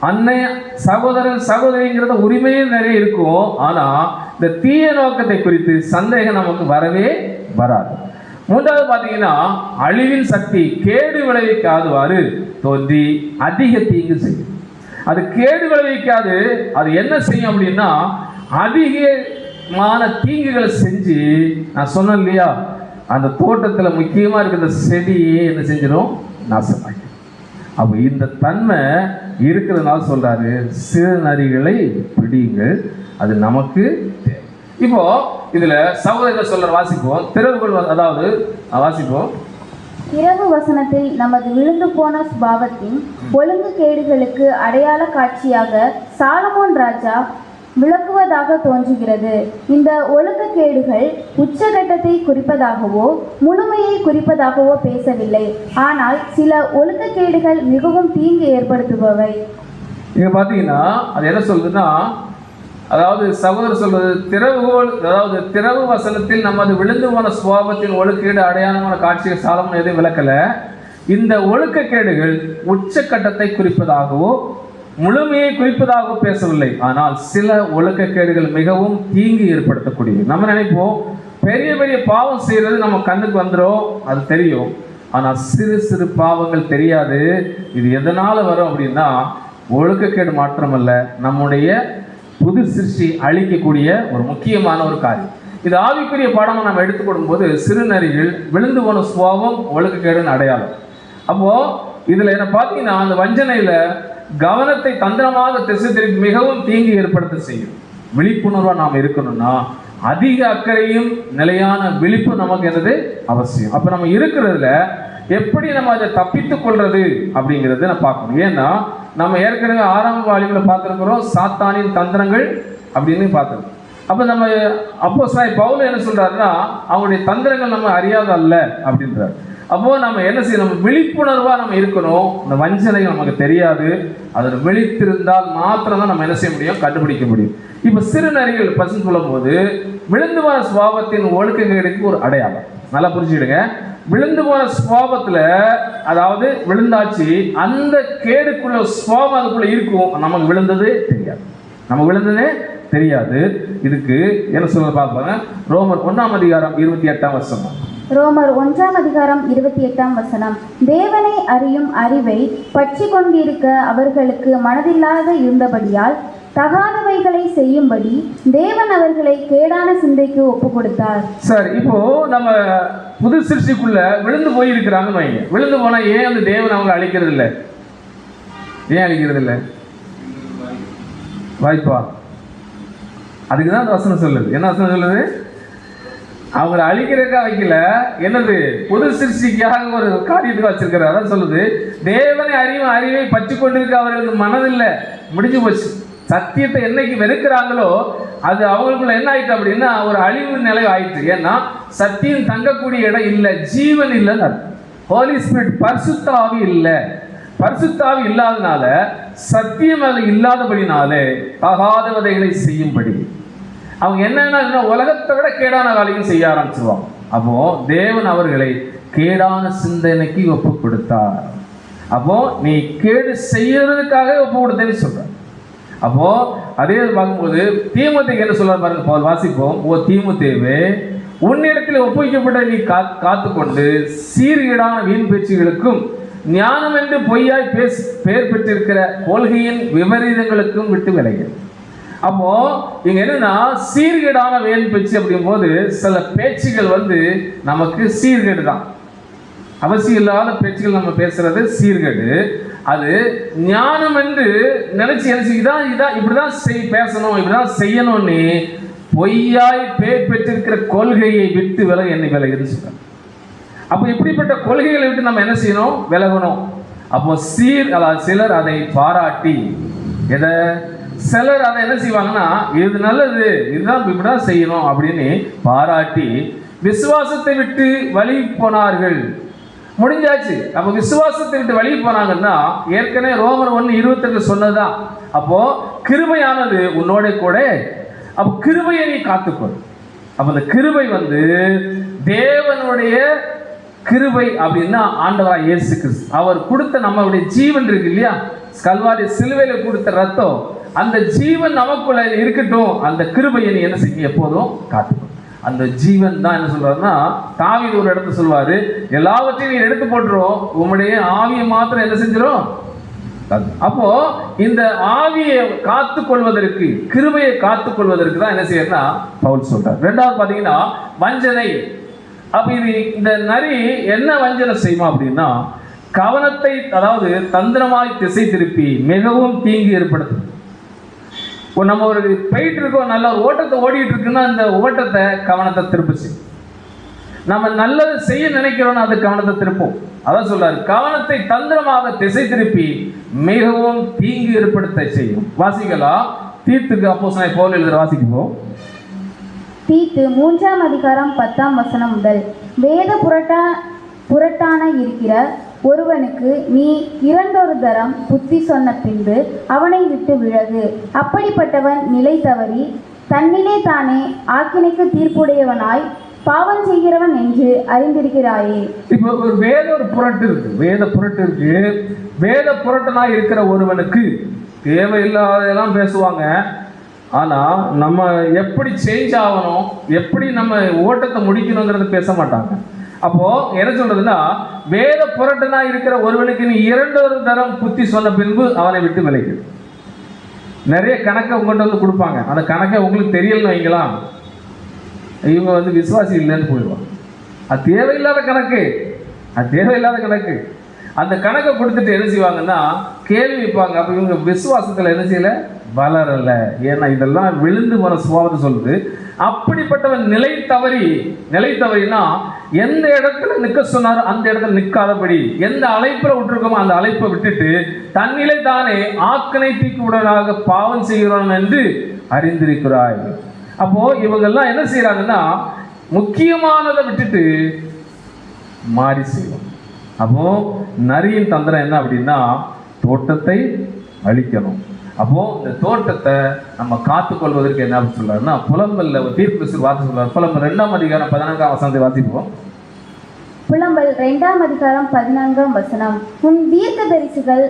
அன்னைய சகோதரன் சகோதரிங்கிறத உரிமையும் நிறைய இருக்கும். ஆனா இந்த தீய நோக்கத்தை குறித்து சந்தேகம் நமக்கு வரவே வராது. மூன்றாவது பார்த்தீங்கன்னா அழிவின் சக்தி கேடு விளைவிக்காதவாறு தோன்றி அதிக தீங்கு செய்யும். அது கேடு விளைவிக்காது, அது என்ன செய்யும் அப்படின்னா அதிகமான தீங்குகளை செஞ்சு, நான் சொன்னேன் இல்லையா, அந்த தோட்டத்தில் முக்கியமாக இருக்கிற செடியே என்ன செஞ்சிடும்? நாசமாகி. அப்போ இந்த தன்மை இருக்கிறதுனால சொல்றாரு, சிறு நரிகளை பிடியுங்கள், அது நமக்கு தேவை. இப்போ இதுல சகோதரர்கள் சொல்ற வாசிப்போம், திறவுகள், அதாவது வாசிப்போம். இரவு வசனத்தில் நமது விழுந்து போன சுபாவத்தின் ஒழுங்கு கேடுகளுக்கு அடையாள காட்சியாக சாலமோன் ராஜா விளக்குவதாக தோன்றுகிறது. இந்த ஒழுக்கக்கேடுகள் உச்சகட்டத்தை குறிப்பதாகவோ முழுமையை குறிப்பதாகவோ பேசவில்லை. ஆனால் சில ஒழுக்கக்கேடுகள் மிகவும் தீங்கு ஏற்படுத்துபவை. இங்க பாத்தீங்கன்னா அது என்ன சொல்றதுன்னா, அதாவது சகோதரர் சொல்றது திறவுகோல், அதாவது திறவு வசனத்தில் நமது விழுந்து போன சுபாவத்தின் ஒழுக்கேடு அடையாளமான காட்சியை சாலமோன் எதுவும் விளக்கல. இந்த ஒழுக்கக்கேடுகள் உச்சக்கட்டத்தை குறிப்பதாகவோ முழுமையை குறிப்பதாக பேசவில்லை. ஆனால் சில ஒழுக்கக்கேடுகள் மிகவும் தீங்கு ஏற்படுத்தக்கூடியது. நம்ம நினைப்போம் பெரிய பெரிய பாவம் செய்யறது நம்ம கண்ணுக்கு வந்துடும், அது தெரியும். ஆனால் சிறு சிறு பாவங்கள் தெரியாது. இது எதனால வரும் அப்படின்னா ஒழுக்கக்கேடு மாற்றமல்ல, நம்முடைய புது சிருஷ்டி அழிக்கக்கூடிய ஒரு முக்கியமான ஒரு காரியம். இது ஆவிக்குரிய பாடமாக நம்ம எடுத்துக்கொள்ளும் போது சிறு நரிகள் விழுந்து போன சுபாவம் ஒழுக்கக்கேடுன்னு அடையாளம். அப்போ இதுல என்ன பார்த்தீங்கன்னா அந்த வஞ்சனையில கவனத்தை தந்திரமாக திசை திருப்பி மிகவும் தீங்கு ஏற்படுத்த செய்யும். விழிப்புணர்வா நாம் இருக்கணும்னா அதிக அக்கறையும் நிலையான விழிப்பு நமக்கு என்னது அவசியம். அப்ப நம்ம இருக்கிறதுல எப்படி நம்ம அதை தப்பித்துக் கொள்றது அப்படிங்கிறத நான் பார்க்கணும். ஏன்னா நம்ம ஏற்கனவே ஆரம்ப வாலிபுல பார்த்துருக்கிறோம் சாத்தானின் தந்திரங்கள் அப்படின்னு பார்த்துருக்கோம். அப்ப நம்ம அப்போஸ்தலன் பவுல் என்ன சொல்றாருன்னா அவங்களுடைய தந்திரங்கள் நம்ம அறியாத அல்ல அப்படின்றார். அப்போ நம்ம என்ன செய்யணும்? விழிப்புணர்வா நம்ம இருக்கணும். இந்த வஞ்சனை நமக்கு தெரியாது, அதில் விழித்திருந்தால் மாத்திரம் தான் நம்ம என்ன செய்ய முடியும்? கண்டுபிடிக்க முடியும். இப்ப சிறு நரிகள் பசங்க சொல்லும் போது விழுந்து போன சுபாவத்தின் ஒழுக்கங்களுக்கு ஒரு அடையாளம். நல்லா புரிஞ்சுடுங்க. விழுந்து போன சுபாவத்துல, அதாவது விழுந்தாச்சு, அந்த கேடுக்குள்ள சுபாவம் அதுக்குள்ள இருக்கும், நமக்கு விழுந்தது தெரியாது, நம்ம விழுந்ததே தெரியாது. இதுக்கு என்ன சொல்ல பார்ப்பாங்க? ரோமர் 1:28. ரோமர் 1:28. தேவனை அறியும் அறிவை பற்றி கொண்டிருக்க அவர்களுக்கு மனதில்லாத இருந்தபடியால் தகாதவைகளை செய்யும்படி தேவன் அவர்களை கேடான சிந்தைக்கு ஒப்பு கொடுத்தார். சார், இப்போ நம்ம புது சிருஷ்டிக்குள்ள விழுந்து போயிருக்கிறாங்கன்னு வைங்க. விழுந்து போனா ஏன் அந்த தேவன் அவங்க அழிக்கிறது இல்லை? ஏன் அழிக்கிறது இல்லை? வாய்ப்பா, அதுக்கு தான் அந்த வசனம் சொல்லுது. என்ன வசனம் சொல்லுது? அவங்களை அழிக்கிறதுக்காக வைக்கல, என்னது புது சிருஷ்டிக்காக ஒரு காரியத்துக்கு வச்சிருக்கிறார். அதான் சொல்லுது, தேவனை அறிவை பற்றி கொண்டிருக்க அவர்களுக்கு மனதில்லை, முடிஞ்சு போச்சு. சத்தியத்தை என்னைக்கு வெறுக்கிறாங்களோ அது அவங்களுக்குள்ள என்ன ஆயிட்டு அப்படின்னா ஒரு அழிவு நிலை ஆயிட்டு. ஏன்னா சத்தியம் தங்கக்கூடிய இடம் இல்லை, ஜீவன் இல்லைன்னு. ஹோலி ஸ்பிரிட், பரிசுத்த ஆவி இல்லை. பரிசுத்த ஆவி இல்லாதனால, சத்தியம் அது இல்லாதபடினாலே தகாதவதைகளை செய்யும்படி அவங்க என்னன்னா உலகத்தை விட கேடான வேலையும் செய்ய ஆரம்பிச்சிருவாங்க. அப்போ தேவன் அவர்களை கேடான சிந்தனைக்கு ஒப்பு கொடுத்தார். அப்போ நீ கேடு செய்யறதுக்காக ஒப்பு கொடுத்தேன்னு சொல்ற. அப்போ அதே பார்க்கும்போது தீமோத்தேயுக்கு என்ன சொல்ற பாருங்க, வாசிப்போம். ஓ தீமோத்தேயுவே, உன்னிடத்தில் ஒப்புவிக்கப்பட்ட நீ காத்துக்கொண்டு சீர்கேடான வீண் பேச்சுகளுக்கும் ஞானம் என்று பொய்யாய் பெயர் பெற்றிருக்கிற கொள்கையின் விபரீதங்களுக்கும் விட்டு விலகு. அப்போ இங்க என்னன்னா சீர்கேடான வீண் பேச்சு அப்படிங்கும் போது சில பேச்சுகள் நமக்கு சீர்கேடு தான். அவசியம் இல்லாத பேச்சுகள் நம்ம பேசுறது சீர்கேடு. அது ஞானம் என்று நினைச்சு இதான் இப்படிதான் பேசணும், இப்படிதான் செய்யணும்னு பொய்யாய் பெயர் பெற்றிருக்கிற கொள்கையை விட்டு விலக என்னை விலகுன்னு சொல்றாங்க. அப்போ இப்படிப்பட்ட கொள்கைகளை விட்டு நம்ம என்ன செய்யணும்? விலகணும். அப்போ சிலர் அதை பாராட்டி, சிலர் அதை என்ன செய்வாங்கன்னா இது நல்லது, இதுதான் இப்படிதான் செய்யணும் அப்படின்னு பாராட்டி விசுவாசத்தை விட்டு வழி போனார்கள். முடிஞ்சாச்சு. அப்போ விசுவாசத்தை விட்டு வழி போனாங்கன்னா ஏற்கனவே ரோமர் 1:22 சொன்னதுதான். அப்போ கிருபையானது உன்னோட கூட, அப்போ கிருபையை நீ காத்துக்கொள். அப்போ அந்த கிருபை தேவனுடைய கிருபை அப்படின்னா ஆண்டவராய் இயேசு கிறிஸ்து அவர் கொடுத்த நம்மளுடைய ஜீவன் இருக்கு இல்லையா, கல்வாரி சிலுவையில கொடுத்த ரத்தம், அந்த ஜீவன் நமக்குள்ள இருக்கட்டும். அந்த கிருபையை நீ என்ன செய்ய எப்போதும் காத்துக்கணும். அந்த ஜீவன் தான் என்ன சொல்றாருன்னா, தாவீது ஒரு இடத்துல சொல்வாரு, எல்லாவற்றையும் நீ எடுத்து போட்டுரும், உம்முடைய ஆவியை மாத்திரம் என்ன செஞ்சிடும். அப்போ இந்த ஆவியை காத்துக்கொள்வதற்கு, கிருபையை காத்துக்கொள்வதற்கு தான் என்ன செய்யறதுன்னா பவுல் சொல்றார். ரெண்டாவது பாத்தீங்கன்னா வஞ்சனை. அப்ப இது இந்த நரி என்ன வஞ்சனை செய்யுமா அப்படின்னா கவனத்தை, அதாவது தந்திரமாய் திசை திருப்பி மிகவும் தீங்கு ஏற்படுத்தும். நம்ம ஒரு போயிட்டு இருக்கோம், நல்ல ஒரு ஓட்டத்தை ஓடிட்டு இருக்குன்னா அந்த ஓட்டத்தை கவனத்தை திருப்பிச்சு. நம்ம நல்லது செய்ய நினைக்கிறோம்னா அது கவனத்தை திருப்போம். அதான் சொல்றாரு, கவனத்தை தந்திரமாக திசை திருப்பி மிகவும் தீங்கு ஏற்படுத்த செய்யும். வாசிக்கலாம். தீத்துக்கு அப்போஸ்தலனாகிய பவுல் எழுதுற வாசிக்குவோம். தீத்து 3ஆம் அதிகாரம் 10ஆம் வசனம் முதல். வேத புரட்டான இருக்கிற ஒருவனுக்கு நீ இரண்டொரு தரம் புத்தி சொன்ன பின்பு அவனை விட்டு விலகு. அப்படிப்பட்டவன் நிலை தவறி தன்னிலே தானே ஆக்கினைக்கு தீர்ப்புடையவனாய் பாவம் செய்கிறவன் என்று அறிந்திருக்கிறாயே. இப்போ ஒரு புரட்டு இருக்கு, வேத புரட்டனாய் இருக்கிற ஒருவனுக்கு தேவையில்லாதெல்லாம் பேசுவாங்க. ஆனால் நம்ம எப்படி சேஞ்ச் ஆகணும், எப்படி நம்ம ஓட்டத்தை முடிக்கணுங்கிறத பேச மாட்டாங்க. அப்போ என்ன சொல்றதுன்னா, வேத புரட்டனா இருக்கிற ஒருவனுக்கு நீ இரண்டொரு தரம் புத்தி சொன்ன பின்பு அவனை விட்டு விலகு. நிறைய கணக்கை உங்கள்கிட்ட கொடுப்பாங்க, அந்த கணக்கை உங்களுக்கு தெரியலன்னு வைக்கலாம், இவங்க விசுவாசி இல்லைன்னு போயிடுவாங்க. அது தேவையில்லாத கணக்கு, அந்த கணக்கை கொடுத்துட்டு என்ன செய்வாங்கன்னா கேள்வி வைப்பாங்க. அப்போ இவங்க விசுவாசத்தில் என்ன செய்யலை, வளரல. ஏன்னா இதெல்லாம் விழுந்து போன சுபாவத்தை சொல்லுது. அப்படிப்பட்டவன் நிலை தவறினா எந்த இடத்துல நிற்க சொன்னாரோ அந்த இடத்துல நிற்காதபடி, எந்த அழைப்புல விட்டுருக்கோமோ அந்த அழைப்பை விட்டுட்டு தன்னிலை தானே ஆக்கினை தீர்ப்புடையவனாக பாவம் செய்கிறோம் என்று அறிந்திருக்கிறாய். அப்போ இவங்கெல்லாம் என்ன செய்யறாங்கன்னா முக்கியமானதை விட்டுட்டு மாறி செய்வோம். அப்போ நரியின் தந்திரம் என்ன அப்படின்னா தோட்டத்தை அழிக்கணும். அப்போ இந்த தோட்டத்தை நம்ம காத்துக்கொள்வதற்கு என்ன சொல்றாருன்னா புலம்பல்ல தீர்ப்பு வாசி சொல்றாரு. புலம்பல் 2ஆம் அதிகாரம் 14ஆம் வசனத்தை வாசிப்போம். புலம்பல் 2ஆம் அதிகாரம் 14ஆம் வசனம். உன் தீர்க்கதரிசிகள்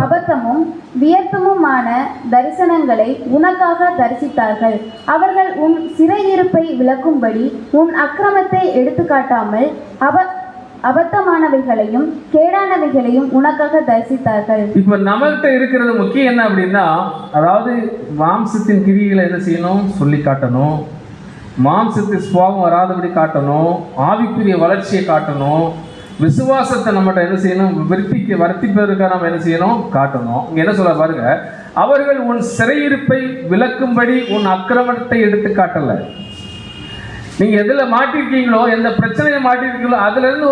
அபத்தமும் வியர்த்தமுமான தரிசனங்களை உனக்காக தரிசித்தார்கள். அவர்கள் உன் சிறையிருப்பை விளக்கும்படி உன் அக்கிரமத்தை எடுத்து காட்டாமல் அபத்தமானவைகளையும் கேடானவைகளையும் உனக்காக தரிசித்தார்கள். இப்ப நம்மகிட்ட இருக்கிறது முக்கியம் என்ன அப்படின்னா, அதாவது மாம்சத்தின் கிரியைகளை என்ன செய்யணும், சொல்லி காட்டணும். மாம்சத்தின் சுவாபம் வராதபடி காட்டணும். ஆவிக்குரிய வளர்ச்சியை காட்டணும். விசுவாசத்தை நம்மகிட்ட என்ன செய்யணும், வர்த்திப்பதற்காக நம்ம என்ன செய்யணும், காட்டணும். இங்க என்ன சொல்ல பாருங்க, அவர்கள் உன் சிறையிருப்பை விளக்கும்படி உன் அக்கிரமத்தை எடுத்து காட்டல. நீங்க எதுல மாட்டிருக்கீங்களோ, எந்த பிரச்சனையை மாட்டிருக்கீங்களோ, அதுல இருந்து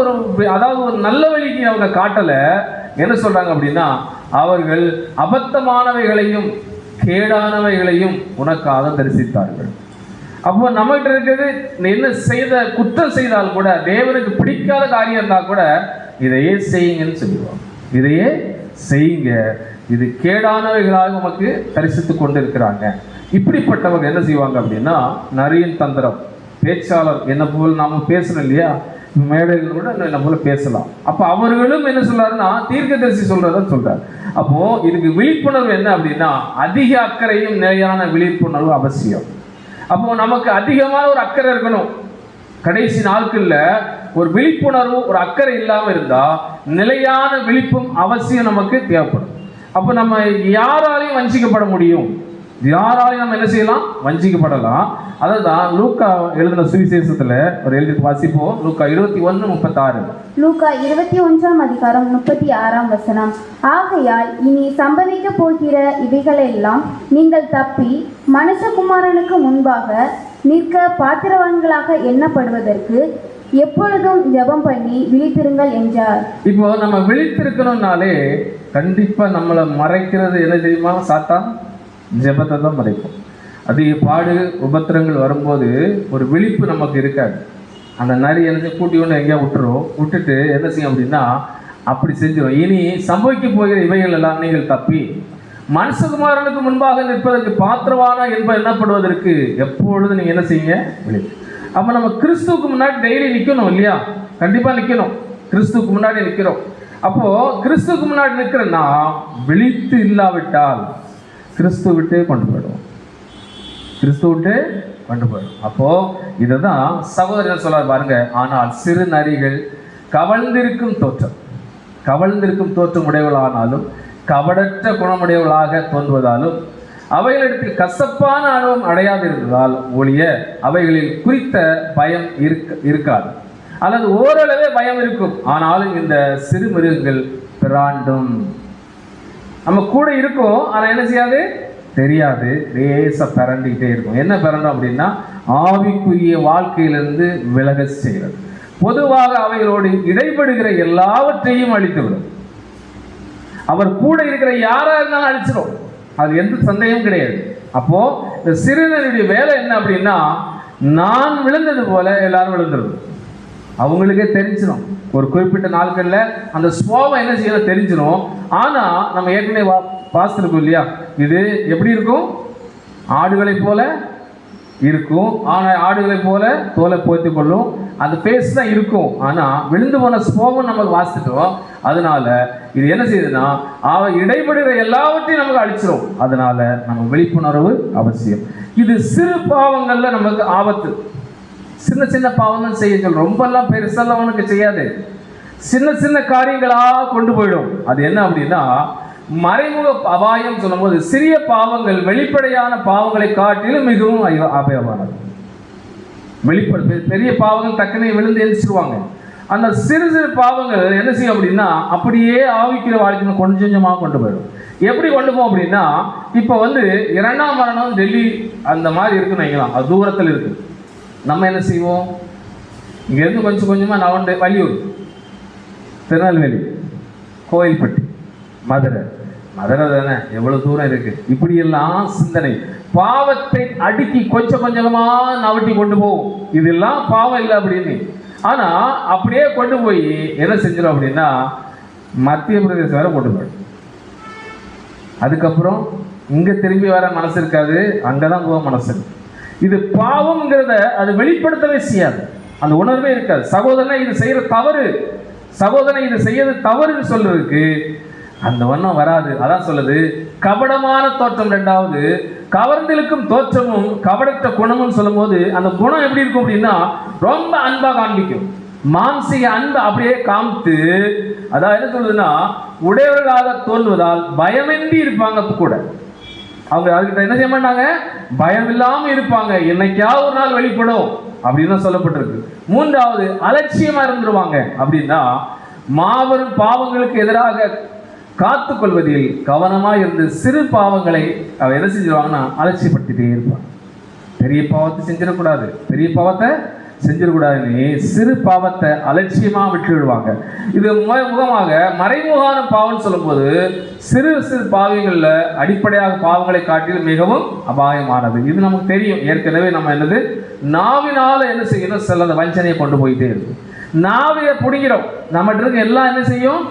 அதாவது ஒரு நல்ல வழிக்கு அவங்க காட்டல. என்ன சொல்றாங்க அப்படின்னா, அவர்கள் அபத்தமானவைகளையும் கேடானவைகளையும் உனக்காக தரிசித்தார்கள். அப்போ நம்மகிட்ட இருக்கிறது, என்ன செய்த குற்றம் செய்தால் கூட, தேவனுக்கு பிடிக்காத காரியம் இருந்தால் கூட, இதையே செய்யுங்கன்னு சொல்லுவாங்க. இதையே செய்யுங்க, இது கேடானவைகளாக நமக்கு தரிசித்து கொண்டு இருக்கிறாங்க. இப்படிப்பட்டவங்க என்ன செய்வாங்க அப்படின்னா, நரியின் தந்திரம், பேச்சாளர் என்ன போல் நாம பேசணும் இல்லையா, மேடைகள் கூட என்ன போல பேசலாம். அப்போ அவர்களும் என்ன சொல்றாருன்னா, தீர்க்கதரிசி சொல்றத சொல்றாரு. அப்போ இதுக்கு விழிப்புணர்வு என்ன அப்படின்னா, அதிக அக்கறையும் நிலையான விழிப்புணர்வு அவசியம். அப்போ நமக்கு அதிகமான ஒரு அக்கறை இருக்கணும். கடைசி நாட்கள்ல ஒரு விழிப்புணர்வு, ஒரு அக்கறை இல்லாமல் இருந்தா நிலையான விழிப்பும் அவசியம் நமக்கு தேவைப்படும். அப்போ நம்ம யாராலையும் வஞ்சிக்கப்பட முடியும், யாராலையும் நம்ம என்ன செய்யலாம், வஞ்சிக்கப்படலாம். அதுதான் லூக்கா எழுதின சுவிசேஷத்துல ஒரு எழுதி வாசிப்போம். லூக்கா 21:36. லூக்கா 21:36. ஆகையால் இனி சம்பவிக்க போகிற இவைகளெல்லாம் நீங்கள் தப்பி மனுஷகுமாரனுக்கு முன்பாக நிற்க பாத்திரவான்களாக எண்ணப்படுவதற்கு எப்பொழுதும் ஜெபம் பண்ணி விழித்திருங்கள் என்றார். இப்போ நம்ம விழித்திருக்கணும்னாலே கண்டிப்பா நம்மளை மறைக்கிறது என்ன தெரியுமா, சாத்தான் ஜெபத்தை தான் மறைக்கும். அதிக பாடு உபத்திரங்கள் வரும்போது ஒரு விழிப்பு நமக்கு இருக்காது. அந்த நரி என்ன கூட்டி கொண்டு எங்கேயா விட்டுட்டு என்ன செய்யும் அப்படின்னா, அப்படி செஞ்சிடும். இனி சம்பவிக்க போகிற இவைகள் எல்லாம் நீங்கள் தப்பி மனுஷகுமாரனுக்கு முன்பாக நிற்பதற்கு பாத்திரவானா என்பது என்னப்படுவதற்கு எப்பொழுது நீங்க என்ன செய்யுங்க, விழிப்பு. அப்ப நம்ம கிறிஸ்துவுக்கு முன்னாடி டெய்லி நிக்கணும் இல்லையா, கண்டிப்பா நிக்கணும். கிறிஸ்துவுக்கு முன்னாடி நிக்கிறோம். அப்போ கிறிஸ்துவுக்கு முன்னாடி நிற்கிறேன்னா விழித்து இல்லாவிட்டால் கிறிஸ்து விட்டு கொண்டு போயிடும், கிறிஸ்து விட்டு கொண்டு போயிடும். அப்போ இதுதான் சகோதரர் சொல்றாரு பாருங்க. ஆனால் சிறு நரிகள் கவழ்ந்திருக்கும் தோற்றம் உடையவளானாலும் கபடற்ற குணமுடையவளாக தோன்றுவதாலும் அவைகளிடத்தில் கசப்பான அனுபவம் அடையாதிருந்ததால் ஒழிய அவைகளில் குறித்த பயம் இருக்காது, அல்லது ஓரளவே பயம் இருக்கும். ஆனாலும் இந்த சிறு மிருகங்கள் பிராண்டும் நம்ம கூட இருக்கும், ஆனா என்ன செய்யாது, தெரியாது, லேச பிறண்டிக்கிட்டே இருக்கும். என்ன பிறண்டும் அப்படின்னா, ஆவிக்குரிய வாழ்க்கையிலிருந்து விலக செய்கிறது. பொதுவாக அவைகளோடு இடைபடுகிற எல்லாவற்றையும் அழித்துவிடும். அவர் கூட இருக்கிற யாரா இருந்தாலும் அழிச்சிடும், அது எந்த சந்தேகமும் கிடையாது. அப்போ இந்த சிறுநருடைய வேலை என்ன அப்படின்னா, நான் விழுந்தது போல எல்லாரும் விழுந்துடும். அவங்களுக்கே தெரிஞ்சிடும், ஒரு குறிப்பிட்ட நாட்கள்ல அந்த சுவாபம் என்ன செய்யணும் தெரிஞ்சிடும். ஆனா நம்ம ஏற்கனவே பார்த்துருக்கோம் இல்லையா, இது எப்படி இருக்கும், ஆடுகளை போல இருக்கும். ஆனா ஆடுகளை போல தோலை போய்த்து கொள்ளும், அந்த பேஸ் தான் இருக்கும். ஆனா விழுந்து போன சுவாபம் நம்ம வாசிட்டோம். அதனால இது என்ன செய்யுதுன்னா, இடைபடுகிற எல்லாவற்றையும் நமக்கு அழிச்சிடும். அதனால நம்ம விழிப்புணர்வு அவசியம். இது சிறு பாவங்கள்ல நமக்கு ஆபத்து. சின்ன சின்ன பாவம் தான் செய்ய சொல்லும், ரொம்பலாம் பெருசெல்லாம் அவனுக்கு செய்யாது. சின்ன சின்ன காரியங்களா கொண்டு போயிடும். அது என்ன அப்படின்னா, மறைமுக அபாயம் சொல்லும் போது சிறிய பாவங்கள் வெளிப்படையான பாவங்களை காட்டிலும் மிகவும் அபாயமானது. பெரிய பாவங்கள் டக்குனே விழுந்து எழுச்சிருவாங்க. அந்த சிறு சிறு பாவங்கள் என்ன செய்யும் அப்படின்னா, அப்படியே ஆவிக்கிற வாழ்க்கை கொஞ்சம் கொஞ்சமாக கொண்டு போயிடும். எப்படி கொண்டு போவோம் அப்படின்னா, இப்போ இரண்டாம் மரணம் டெல்லி அந்த மாதிரி இருக்குன்னு வைக்கலாம், அது தூரத்தில் இருக்கு. நம்ம என்ன செய்வோம், இங்கேருந்து கொஞ்சம் கொஞ்சமாக நவண்டு வள்ளியூர், திருநெல்வேலி, கோயில்பட்டி, மதுரை தானே, எவ்வளவு தூரம் இருக்கு. இப்படியெல்லாம் சிந்தனை பாவத்தை அடுக்கி கொஞ்சம் கொஞ்சமா நவட்டி கொண்டு போவோம். இதெல்லாம் பாவம் இல்லை அப்படின்னு. ஆனா அப்படியே கொண்டு போய் என்ன செஞ்சிடும் அப்படின்னா, மத்திய பிரதேசம் வேற கொண்டு போயிடும். அதுக்கப்புறம் இங்க திரும்பி வர மனசு இருக்காது, அங்கதான் போக மனசு. இது பாவம்ங்கிறத அது வெளிப்படுத்தவே செய்யாது, அந்த உணர்வே இருக்காது. சகோதரனை இது செய்யற தவறு, சகோதரனை இது செய்யறது தவறுன்னு சொல்றதுக்கு அந்த வண்ணம் வராது. அதான் சொல்லுது, கபடமான தோற்றம். ரெண்டாவது, கவர்ந்திருக்கும் தோற்றமும் கபடற்ற குணமும் சொல்லும் போது அந்த குணம் எப்படி இருக்கும் அப்படின்னா, ரொம்ப அன்பா காண்பிக்கும். மாம்சிக அன்பு அப்படியே காமித்து, அதாவது என்ன சொல்றதுன்னா, உடையவர்களாக தோன்றுவதால் பயமின்றி இருப்பாங்க. கூட அவங்க அதுக்கிட்ட என்ன செய்ய மாட்டாங்க, பயம் இல்லாம இருப்பாங்க. என்னைக்காவது ஒரு நாள் வெளிப்படும் அப்படின்னு சொல்லப்பட்டிருக்கு. மூன்றாவது, அலட்சியமா இருந்துருவாங்க. அப்படின்னா மாபெரும் பாவங்களுக்கு எதிராக காத்து கொள்வதில் கவனமாக இருந்து சிறு பாவங்களை அவ என்ன செஞ்சிருவாங்கன்னா அலட்சியப்படுத்திட்டே இருப்பாங்க. பெரிய பாவத்தை செஞ்சிடக்கூடாது, பெரிய பாவத்தை செஞ்சிடக்கூடாதுன்னு சிறு பாவத்தை அலட்சியமாக விட்டு விடுவாங்க. இது முகமாக மறைமுகமான பாவம்னு சொல்லும்போது சிறு சிறு பாவங்களில் அடிப்படையாக பாவங்களை காட்டில் மிகவும் அபாயமானது. இது நமக்கு தெரியும். ஏற்கனவே நம்ம என்னது, நாவினால என்ன செய்யணும், சில வஞ்சனையை கொண்டு போயிட்டே இருக்கும். நாவியை பிடிக்கிறோம், நம்மகிட்ட இருக்க எல்லாம் என்ன செய்யும்,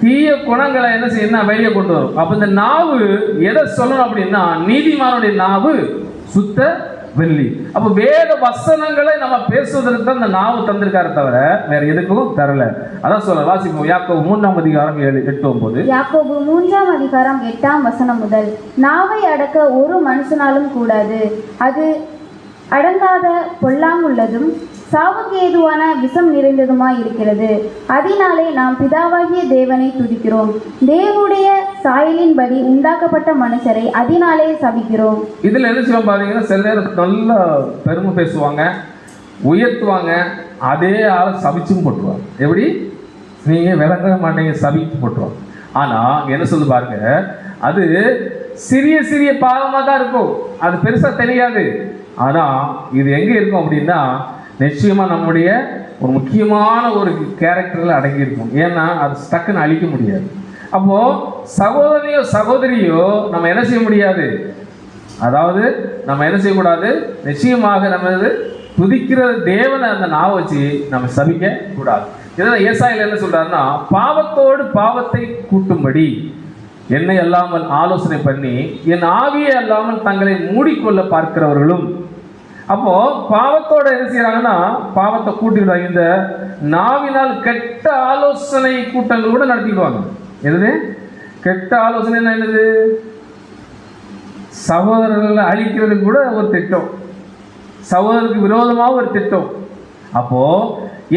தீய குணங்களை என்ன செய்யணும், வெளியே கொண்டு வரும். அப்ப இந்த நாவு எதை சொல்லணும் அப்படின்னா, நீதிமானுடைய நாவு சுத்த வெள்ளி. அப்ப வேத வசனங்களை நம்ம பேசுவதற்கு தான் இந்த நாவு தந்திருக்காரு, தவிர வேற எதுக்கும் தரல. அதான் சொல்ல வாசிப்போம். யாக்கோபு 3ஆம் அதிகாரம் 7-8-9. யாக்கோபு 3ஆம் அதிகாரம் 8ஆம் வசனம் முதல். நாவை அடக்க ஒரு மனுஷனாலும் கூடாது, அது அடங்காத பொல்லாங்குள்ளதும் சாவுக்கு ஏதுவான விஷம் நிறைந்ததுமாய் இருக்கிறது. அதனாலே நாம் பிதாவாகிய தேவனை துதிக்கிறோம், தேவனுடைய சாயலின்படி உண்டாக்கப்பட்ட மனுஷரை அதனாலே சபிக்கிறோம். இதுல என்ன செய்வோம் பாத்தீங்கன்னா, சில நேரம் நல்ல பெருமை பேசுவாங்க, உயர்த்துவாங்க, அதே ஆளை சபிச்சும் போட்டுருவாங்க. எப்படி, நீங்க விளங்க மாட்டீங்க, சபிச்சு போட்டுருவாங்க. ஆனா என்ன சொல்லு பாருங்க, அது சிறிய சிறிய பாவமா தான் இருக்கும், அது பெருசா தெரியாது. ஆனா இது எங்க இருக்கும் அப்படின்னா, நிச்சயமா நம்முடைய ஒரு முக்கியமான ஒரு கேரக்டர்ல அடங்கி இருக்கும். ஏன்னா அது டக்குன்னு அழிக்க முடியாது. அப்போ சகோதரியோ சகோதரியோ நம்ம என்ன செய்ய முடியாது, அதாவது நம்ம என்ன செய்யக்கூடாது, நிச்சயமாக நம்ம துதிக்கிற தேவனை அந்த நாவை வச்சு நம்ம சபிக்க கூடாது. இதெல்லாம் ஏசாயில என்ன சொல்றாருன்னா, பாவத்தோடு பாவத்தை கூட்டும்படி என்னை அல்லாமல் ஆலோசனை பண்ணி என் ஆவியை அல்லாமல் தங்களை மூடிக்கொள்ள பார்க்கிறவர்களும். அப்போ பாவத்தோட என்ன செய்யறாங்கன்னா, பாவத்தை கூட்டிடுறாங்க. இந்த நாவினால் கெட்ட ஆலோசனை கூட்டங்கள் கூட நடத்திடுவாங்க. என்னது கெட்ட ஆலோசனை என்னது, சகோதரர்களை அழிக்கிறதுக்கு கூட ஒரு திட்டம், சகோதரருக்கு விரோதமாக ஒரு திட்டம். அப்போ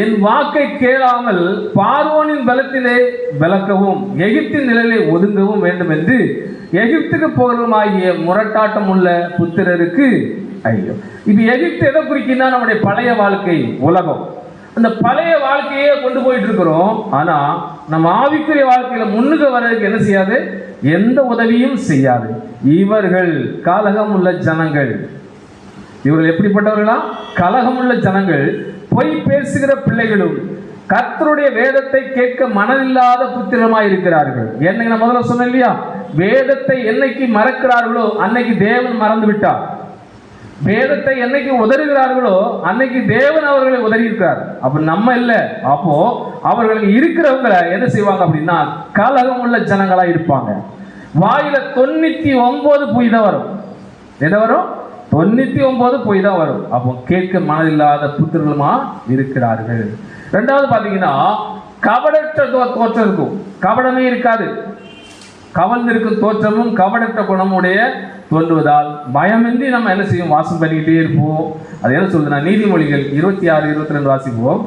என் வாக்கை கேளாமல் பார்வோனின் பலத்திலே விளக்கவும் எகிப்தின் நிலையிலே ஒதுங்கவும் வேண்டும் என்று எகிப்துக்கு போகிறதுமாகிய முரட்டாட்டம் உள்ள புத்திரருக்கு ஐயோ. இப்ப எகிப்து எதை குறிக்கினா, நம்முடைய பழைய வாழ்க்கை, உலகம். அந்த பழைய வாழ்க்கையே கொண்டு போயிட்டு இருக்கிறோம். ஆனா நம்ம ஆவிக்குரிய வாழ்க்கையில முன்னுக்கு வர்றதுக்கு என்ன செய்யாது, எந்த உதவியும் செய்யாது. இவர்கள் கலகம் உள்ள ஜனங்கள். இவர்கள் எப்படிப்பட்டவர்களா, கலகம் உள்ள ஜனங்கள், பொய் பேசுகிற பிள்ளைகளும் கர்த்தருடைய வேதத்தை கேட்க மனதில்லாத புத்திரமாய் இருக்கிறார்கள். என்னைக்கு நான் முதல்ல சொன்னேன் இல்லையா, வேதத்தை என்னைக்கு மறக்கிறார்களோ அன்னைக்கு தேவன் மறந்து விட்டார். வேதத்தை என்னைக்கு உதறுகிறார்களோ அன்னைக்கு தேவன் அவர்களை உதறி இருக்கிறார். அப்ப நம்ம இல்லை. அப்போ அவர்களுக்கு இருக்கிறவங்களை என்ன செய்வாங்க அப்படின்னா, கலகம் உள்ள ஜனங்களா இருப்பாங்க. வாயில 99 பொய் தான் வரும். என்ன வரும், 99 பொய் தான் வரும். அப்போ கேட்க மனதில்லாத புத்திரர்களுமா இருக்கிறார்கள். ரெண்டாவது பாத்தீங்கன்னா, கபடற்ற தோற்றம் இருக்கும், கபடமே இருக்காது. கவர்ந்திருக்கும் தோற்றமும் கபடற்ற குணமுடைய தோன்றுவதால் பயமின்றி நம்ம என்ன செய்யும், வாசம் பண்ணிக்கிட்டே இருப்போம். அது என்ன சொல்லுதுன்னா, நீதிமொழிகள் 26-22 வாசிப்போம்.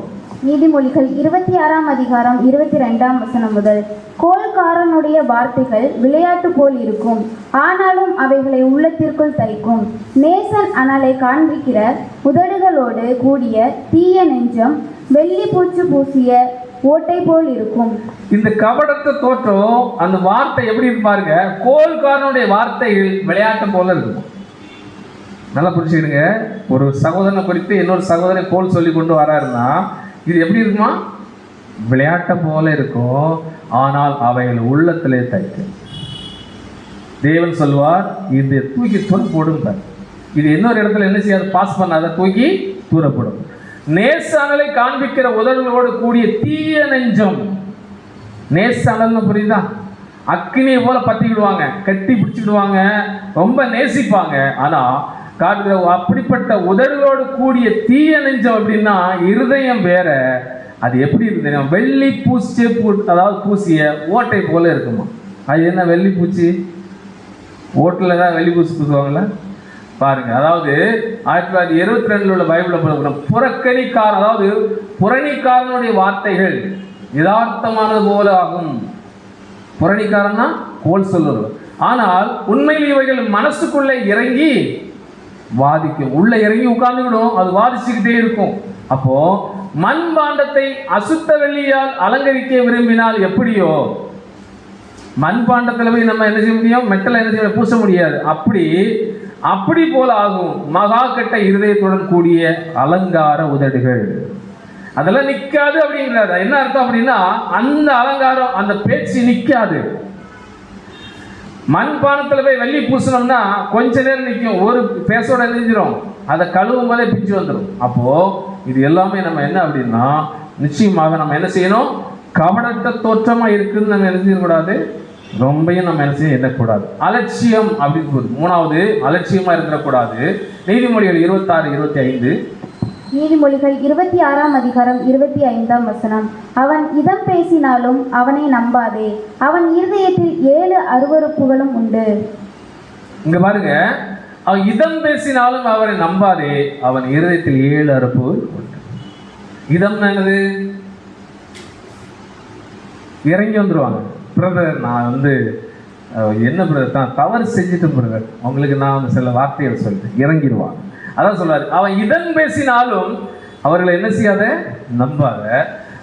நீதிமொழிகள் 26ஆம் அதிகாரம் 22ஆம் வசனம் முதல். கோல்காரனுடைய வார்த்தைகள் விளையாட்டு போல் இருக்கும், ஆனாலும் அவைகளை உள்ளத்திற்குள் தைக்கும். நேசன் அனலை காண்பிக்கிற உதடுகளோடு கூடிய தீய நெஞ்சம் வெள்ளி பூச்சு பூசிய ஓட்டை போல் இருக்கும். இந்த கபடத்த தோற்றம், அந்த வார்த்தை எப்படி இருப்பாருங்க, கோல்காரனுடைய வார்த்தைகள் விளையாட்டு போல இருக்கும். நல்லா புரிச்சுக்கிடுங்க. ஒரு சகோதரனை குறித்து இன்னொரு சகோதரன் கோல் சொல்லி கொண்டு வராருன்னா இது எப்படி இருக்குமா, விளையாட்ட போல இருக்கும், ஆனால் அவைகள் உள்ளத்திலே தைக்கும். தேவன் சொல்வார், இது தூக்கி தூர போடுங்க. இது இன்னொரு இடத்துல என்ன செய்யாது, பாஸ் பண்ணாத, தூக்கி தூரப்படும். நேசனலை காண்பிக்கிற உதடுகளோடு கூடிய தீய நெஞ்சம். நேசனல்னு புரியுதா, அக்கினியை போல பத்திக்கிடுவாங்க, கட்டி பிடிச்சிடுவாங்க, ரொம்ப நேசிப்பாங்க. ஆனா காட்டுகிற அப்படிப்பட்ட உதடுகளோடு கூடிய தீய நெஞ்சம் அப்படின்னா இருதயம் வேற. அது எப்படி இருக்கு தெரியும், வெள்ளி பூச்சி அதாவது பூசிய ஓட்டை போல இருக்குமா. அது என்ன வெள்ளி பூச்சி, ஓட்டில் தான் வெள்ளி பூச்சி பூசுவாங்களா, பாருங்க, அதாவது 1972 உள்ள பைபிளை புறக்கணிக்காரன், அதாவது புறணிக்காரனுடைய வார்த்தைகள் யதார்த்தமானது போல ஆகும். புறணிக்காரன்னா கோல் சொல்லுறது, ஆனால் உண்மையில் இவைகள் மனசுக்குள்ளே இறங்கி வாதிக்கும். உள்ள இறங்கி உட்கார்ந்துவிடும், அது வாதிச்சுக்கிட்டே இருக்கும். அப்போ மண்பாண்டத்தை அசுத்த வெள்ளியால் அலங்கரிக்க விரும்பினால் எப்படியோ, மண்பாண்டத்தில் போய் நம்ம என்ன செய்ய முடியும், மெட்டலை என்ன செய்ய பூச முடியாது. அப்படி போல ஆகும் மகா கெட்ட இருதயத்துடன் கூடிய அலங்கார உதடுகள். அதெல்லாம் நிற்காது அப்படிங்கிறாரு. என்ன அர்த்தம் அப்படின்னா, அந்த அலங்காரம், அந்த பேச்சு நிற்காது. மண்பானத்தில் போய் வெள்ளி பூசணும்னா கொஞ்ச நேரம் நிற்கும், ஒரு பேசோட நெஞ்சிரும், அதை கழுவும் போதே பிச்சு வந்துடும். அப்போ இது எல்லாமே நம்ம என்ன அப்படின்னா, நிச்சயமாக நம்ம என்ன செய்யணும், கவனத்த தோற்றமா இருக்குன்னு நம்ம என்ன செய்யக்கூடாது, ரொம்பையும் நம்ம என்ன செய்ய எண்ணக்கூடாது. அலட்சியம் அப்படின்னு போகுது. மூணாவது, அலட்சியமா இருந்துடக்கூடாது. நீதிமொழிகள் 26-25. நீதிமொழிகள் 26ஆம் அதிகாரம் 25ஆம் வசனம். அவன் இதம் பேசினாலும் அவனை நம்பாதே, அவன் இருதயத்தில் 7 அருவருப்புகளும் உண்டு. இங்க பாருங்க, அவன் இதம் பேசினாலும் அவனை நம்பாதே, அவன் இருதயத்தில் 7 அருவருப்புகள் உண்டு. இதம் என்னது? இறங்கி வந்துருவாங்க. பிரதர், நான் என்ன பிரதர், நான் தவறு செஞ்சுட்டு பிரதர், உங்களுக்கு நான் சில வார்த்தைகள் சொல்லிட்டு இறங்கிடுவாங்க. அதான் சொல்றாரு, அவன் இதன் பேசினாலும் அவர்களை என்ன செய்யாத, நம்பாத.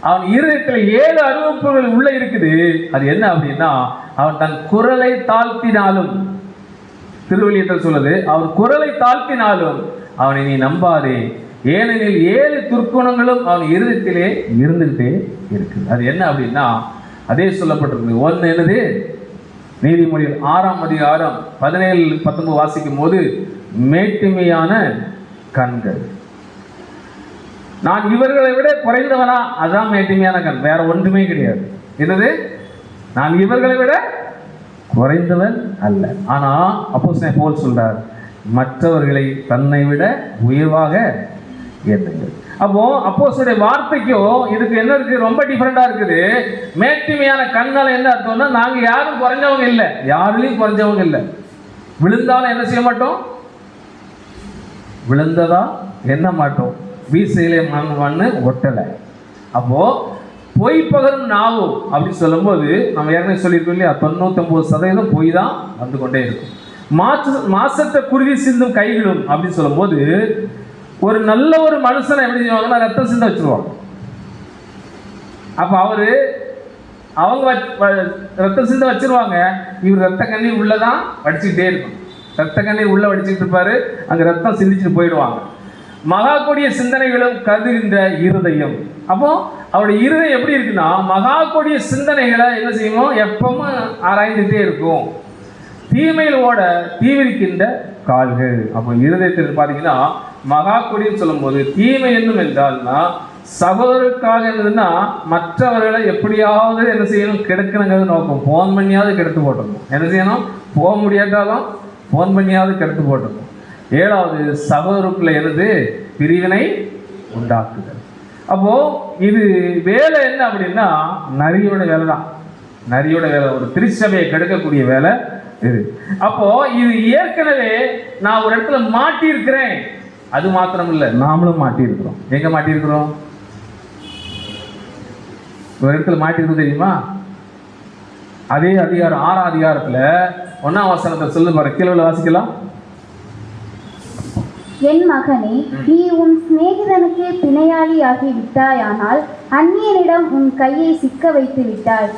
அவன் இருதயத்தில் 7 அருவருப்புகள் உள்ள இருக்குது. அது என்ன அப்படின்னா, அவன் தன் குரலை தாழ்த்தினாலும், திருவள்ளியத்தில் சொல்லுது, அவன் குரலை தாழ்த்தினாலும் அவனை நீ நம்பாதே, ஏனெனில் 7 துர்க்குணங்களும் அவன் இருதயத்திலே இருந்துகிட்டே இருக்கு. அது என்ன அப்படின்னா, அதே சொல்லப்பட்டிருக்கு. ஒன்று என்னது, நீதிமொழிகள் 6ஆம் அதிகாரம் 17-19 வாசிக்கும் போது, மேட்டிமையான கண்கள். நான் இவர்களை விட குறைந்தவனா, அதுதான் மேட்டிமையான கண், வேற ஒன்றுமே கிடையாது. என்னது, நான் இவர்களை விட குறைந்தவன் அல்ல. ஆனா அப்போஸ்தலன் பவுல் சொல்றார், மற்றவர்களை தன்னை விட உயர்வாக எண்ணுங்கள். அப்போ அப்போஸ்தலனுடைய வார்த்தைக்கும் இதுக்கு என்ன இருக்கு, ரொம்ப டிஃபரெண்டா இருக்குது. மேட்டிமையான கண்ணால என்ன அர்த்தம்னா, நாங்க யாரும் குறைஞ்சவங்க இல்லை, யாருலையும் குறைஞ்சவங்க இல்லை. விழுந்தாலும் என்ன செய்ய மாட்டோம், விழுந்ததா என்ன மாட்டோம், வீசையிலே மண்ணு ஒட்டலை. அப்போ பொய் பகரும் நாவு அப்படின்னு சொல்லும்போது, நம்ம ஏற்கனவே சொல்லியிருக்கோம் இல்லையா, 99% பொய் தான் வந்து கொண்டே இருக்கும். மாசத்தை குருதி சிந்தும் கைகளும் அப்படின்னு சொல்லும்போது, ஒரு நல்ல ஒரு மனுஷனை எப்படி செய்வாங்கன்னா, ரத்தம் சிந்த வச்சிருவாங்க. அப்ப அவங்க ரத்தம் சிந்த வச்சிருவாங்க, இவர் ரத்த கண்ணீர் உள்ளதான் வடிச்சுக்கிட்டே இருக்கும். ரத்த கண்ணீர் உள்ள வடிச்சுக்கிட்டு இருப்பாரு, அங்க ரத்தம் சிந்திச்சுட்டு போயிடுவாங்க. மகா கொடிய சிந்தனைகளும் கதிர்கின்ற இருதயம். அப்போ அவருடைய இருதயம் எப்படி இருக்குன்னா, மகா கொடிய சிந்தனைகளை என்ன செய்யும், எப்பவும் ஆராய்ந்துட்டே இருக்கும். தீமையில் ஓட தீவிரிக்கின்ற கால்கள். அப்போ இருதயத்தில் பார்த்தீங்கன்னா, மகா கொடின்னு சொல்லும்போது தீமை என்னும் என்றால்னா, சகோதரருக்காக என்னதுன்னா, மற்றவர்களை எப்படியாவது என்ன செய்யணும், கெடுக்கணுங்கிறது நோக்கம். ஃபோன் பண்ணியாவது கெடுத்து போட்டணும். என்ன செய்யணும், போக முடியாட்டாலும் ஃபோன் பண்ணியாவது கெடுத்து போட்டணும். 7வது, சகோதரருக்குள்ள என்னது, பிரிவினை உண்டாக்குதல். அப்போ இது வேலை என்ன அப்படின்னா, நரியோட வேலை தான். நரியோட வேலை, ஒரு திருச்சபையை கெடுக்கக்கூடிய வேலை இது. அப்போ இது ஏற்கனவே நான் ஒரு இடத்துல மாட்டி இருக்கிறேன், அது மாத்திரம் இல்லை, நாமளும் மாட்டி இருக்கிறோம். எங்க மாட்டி இருக்கிறோம், ஒரு இடத்துல மாட்டி இருக்கிறோம் தெரியுமா? அதே அதிகாரம் 6ஆம் அதிகாரத்துல 1ஆம் வசனத்தை சொல்லு பாரு, கீழே வாசிக்கலாம். என் மகனே, நீ உன் சிநேகிதனுக்கு பிணையாளியாகி விட்டாயானால் அந்நியனிடம் உன் கையை சிக்க வைத்து விட்டாய்.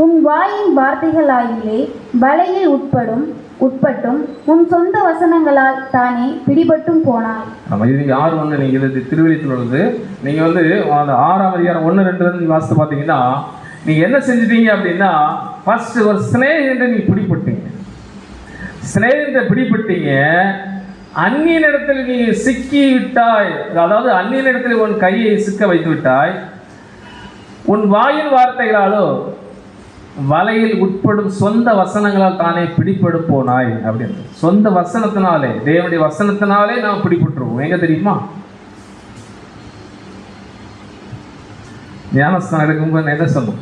உன் வாயின் வார்த்தைகளாயிலே வலையில் உட்பட்டும் உன் சொந்த வசனங்களால் தானே பிடிபட்டும் போனாய். இது யார் ஒன்று, நீங்கள் இது திருவெளியத்தில் உள்ளது. நீங்கள் அந்த 6ஆம் அதிகாரம் 1-2 வாசித்து பார்த்தீங்கன்னா, நீங்கள் என்ன செஞ்சிட்டீங்க அப்படின்னா, ஃபர்ஸ்ட் ஒரு சிநேகிதனை நீ பிடிப்பட்டீங்க. சிநேகிதனை பிடிப்பட்டீங்க, அந்நியனிடத்தில் நீ சிக்கி விட்டாய். அதாவது அந்நியனிடத்தில் உன் கையை சிக்க வைத்து விட்டாய். உன் வாயின் வார்த்தைகளாலோ வலையில் உட்படும் சொந்த வசனங்களால் தானே பிடிபடு போனாய். அப்படின்னு சொந்த வசனத்தினாலே, தேவனுடைய வசனத்தினாலே நாம் பிடிபட்டுருவோம். எங்க தெரியுமா, ஞானஸ்தானம் எடுக்கும்போது என்ன சொன்னோம்,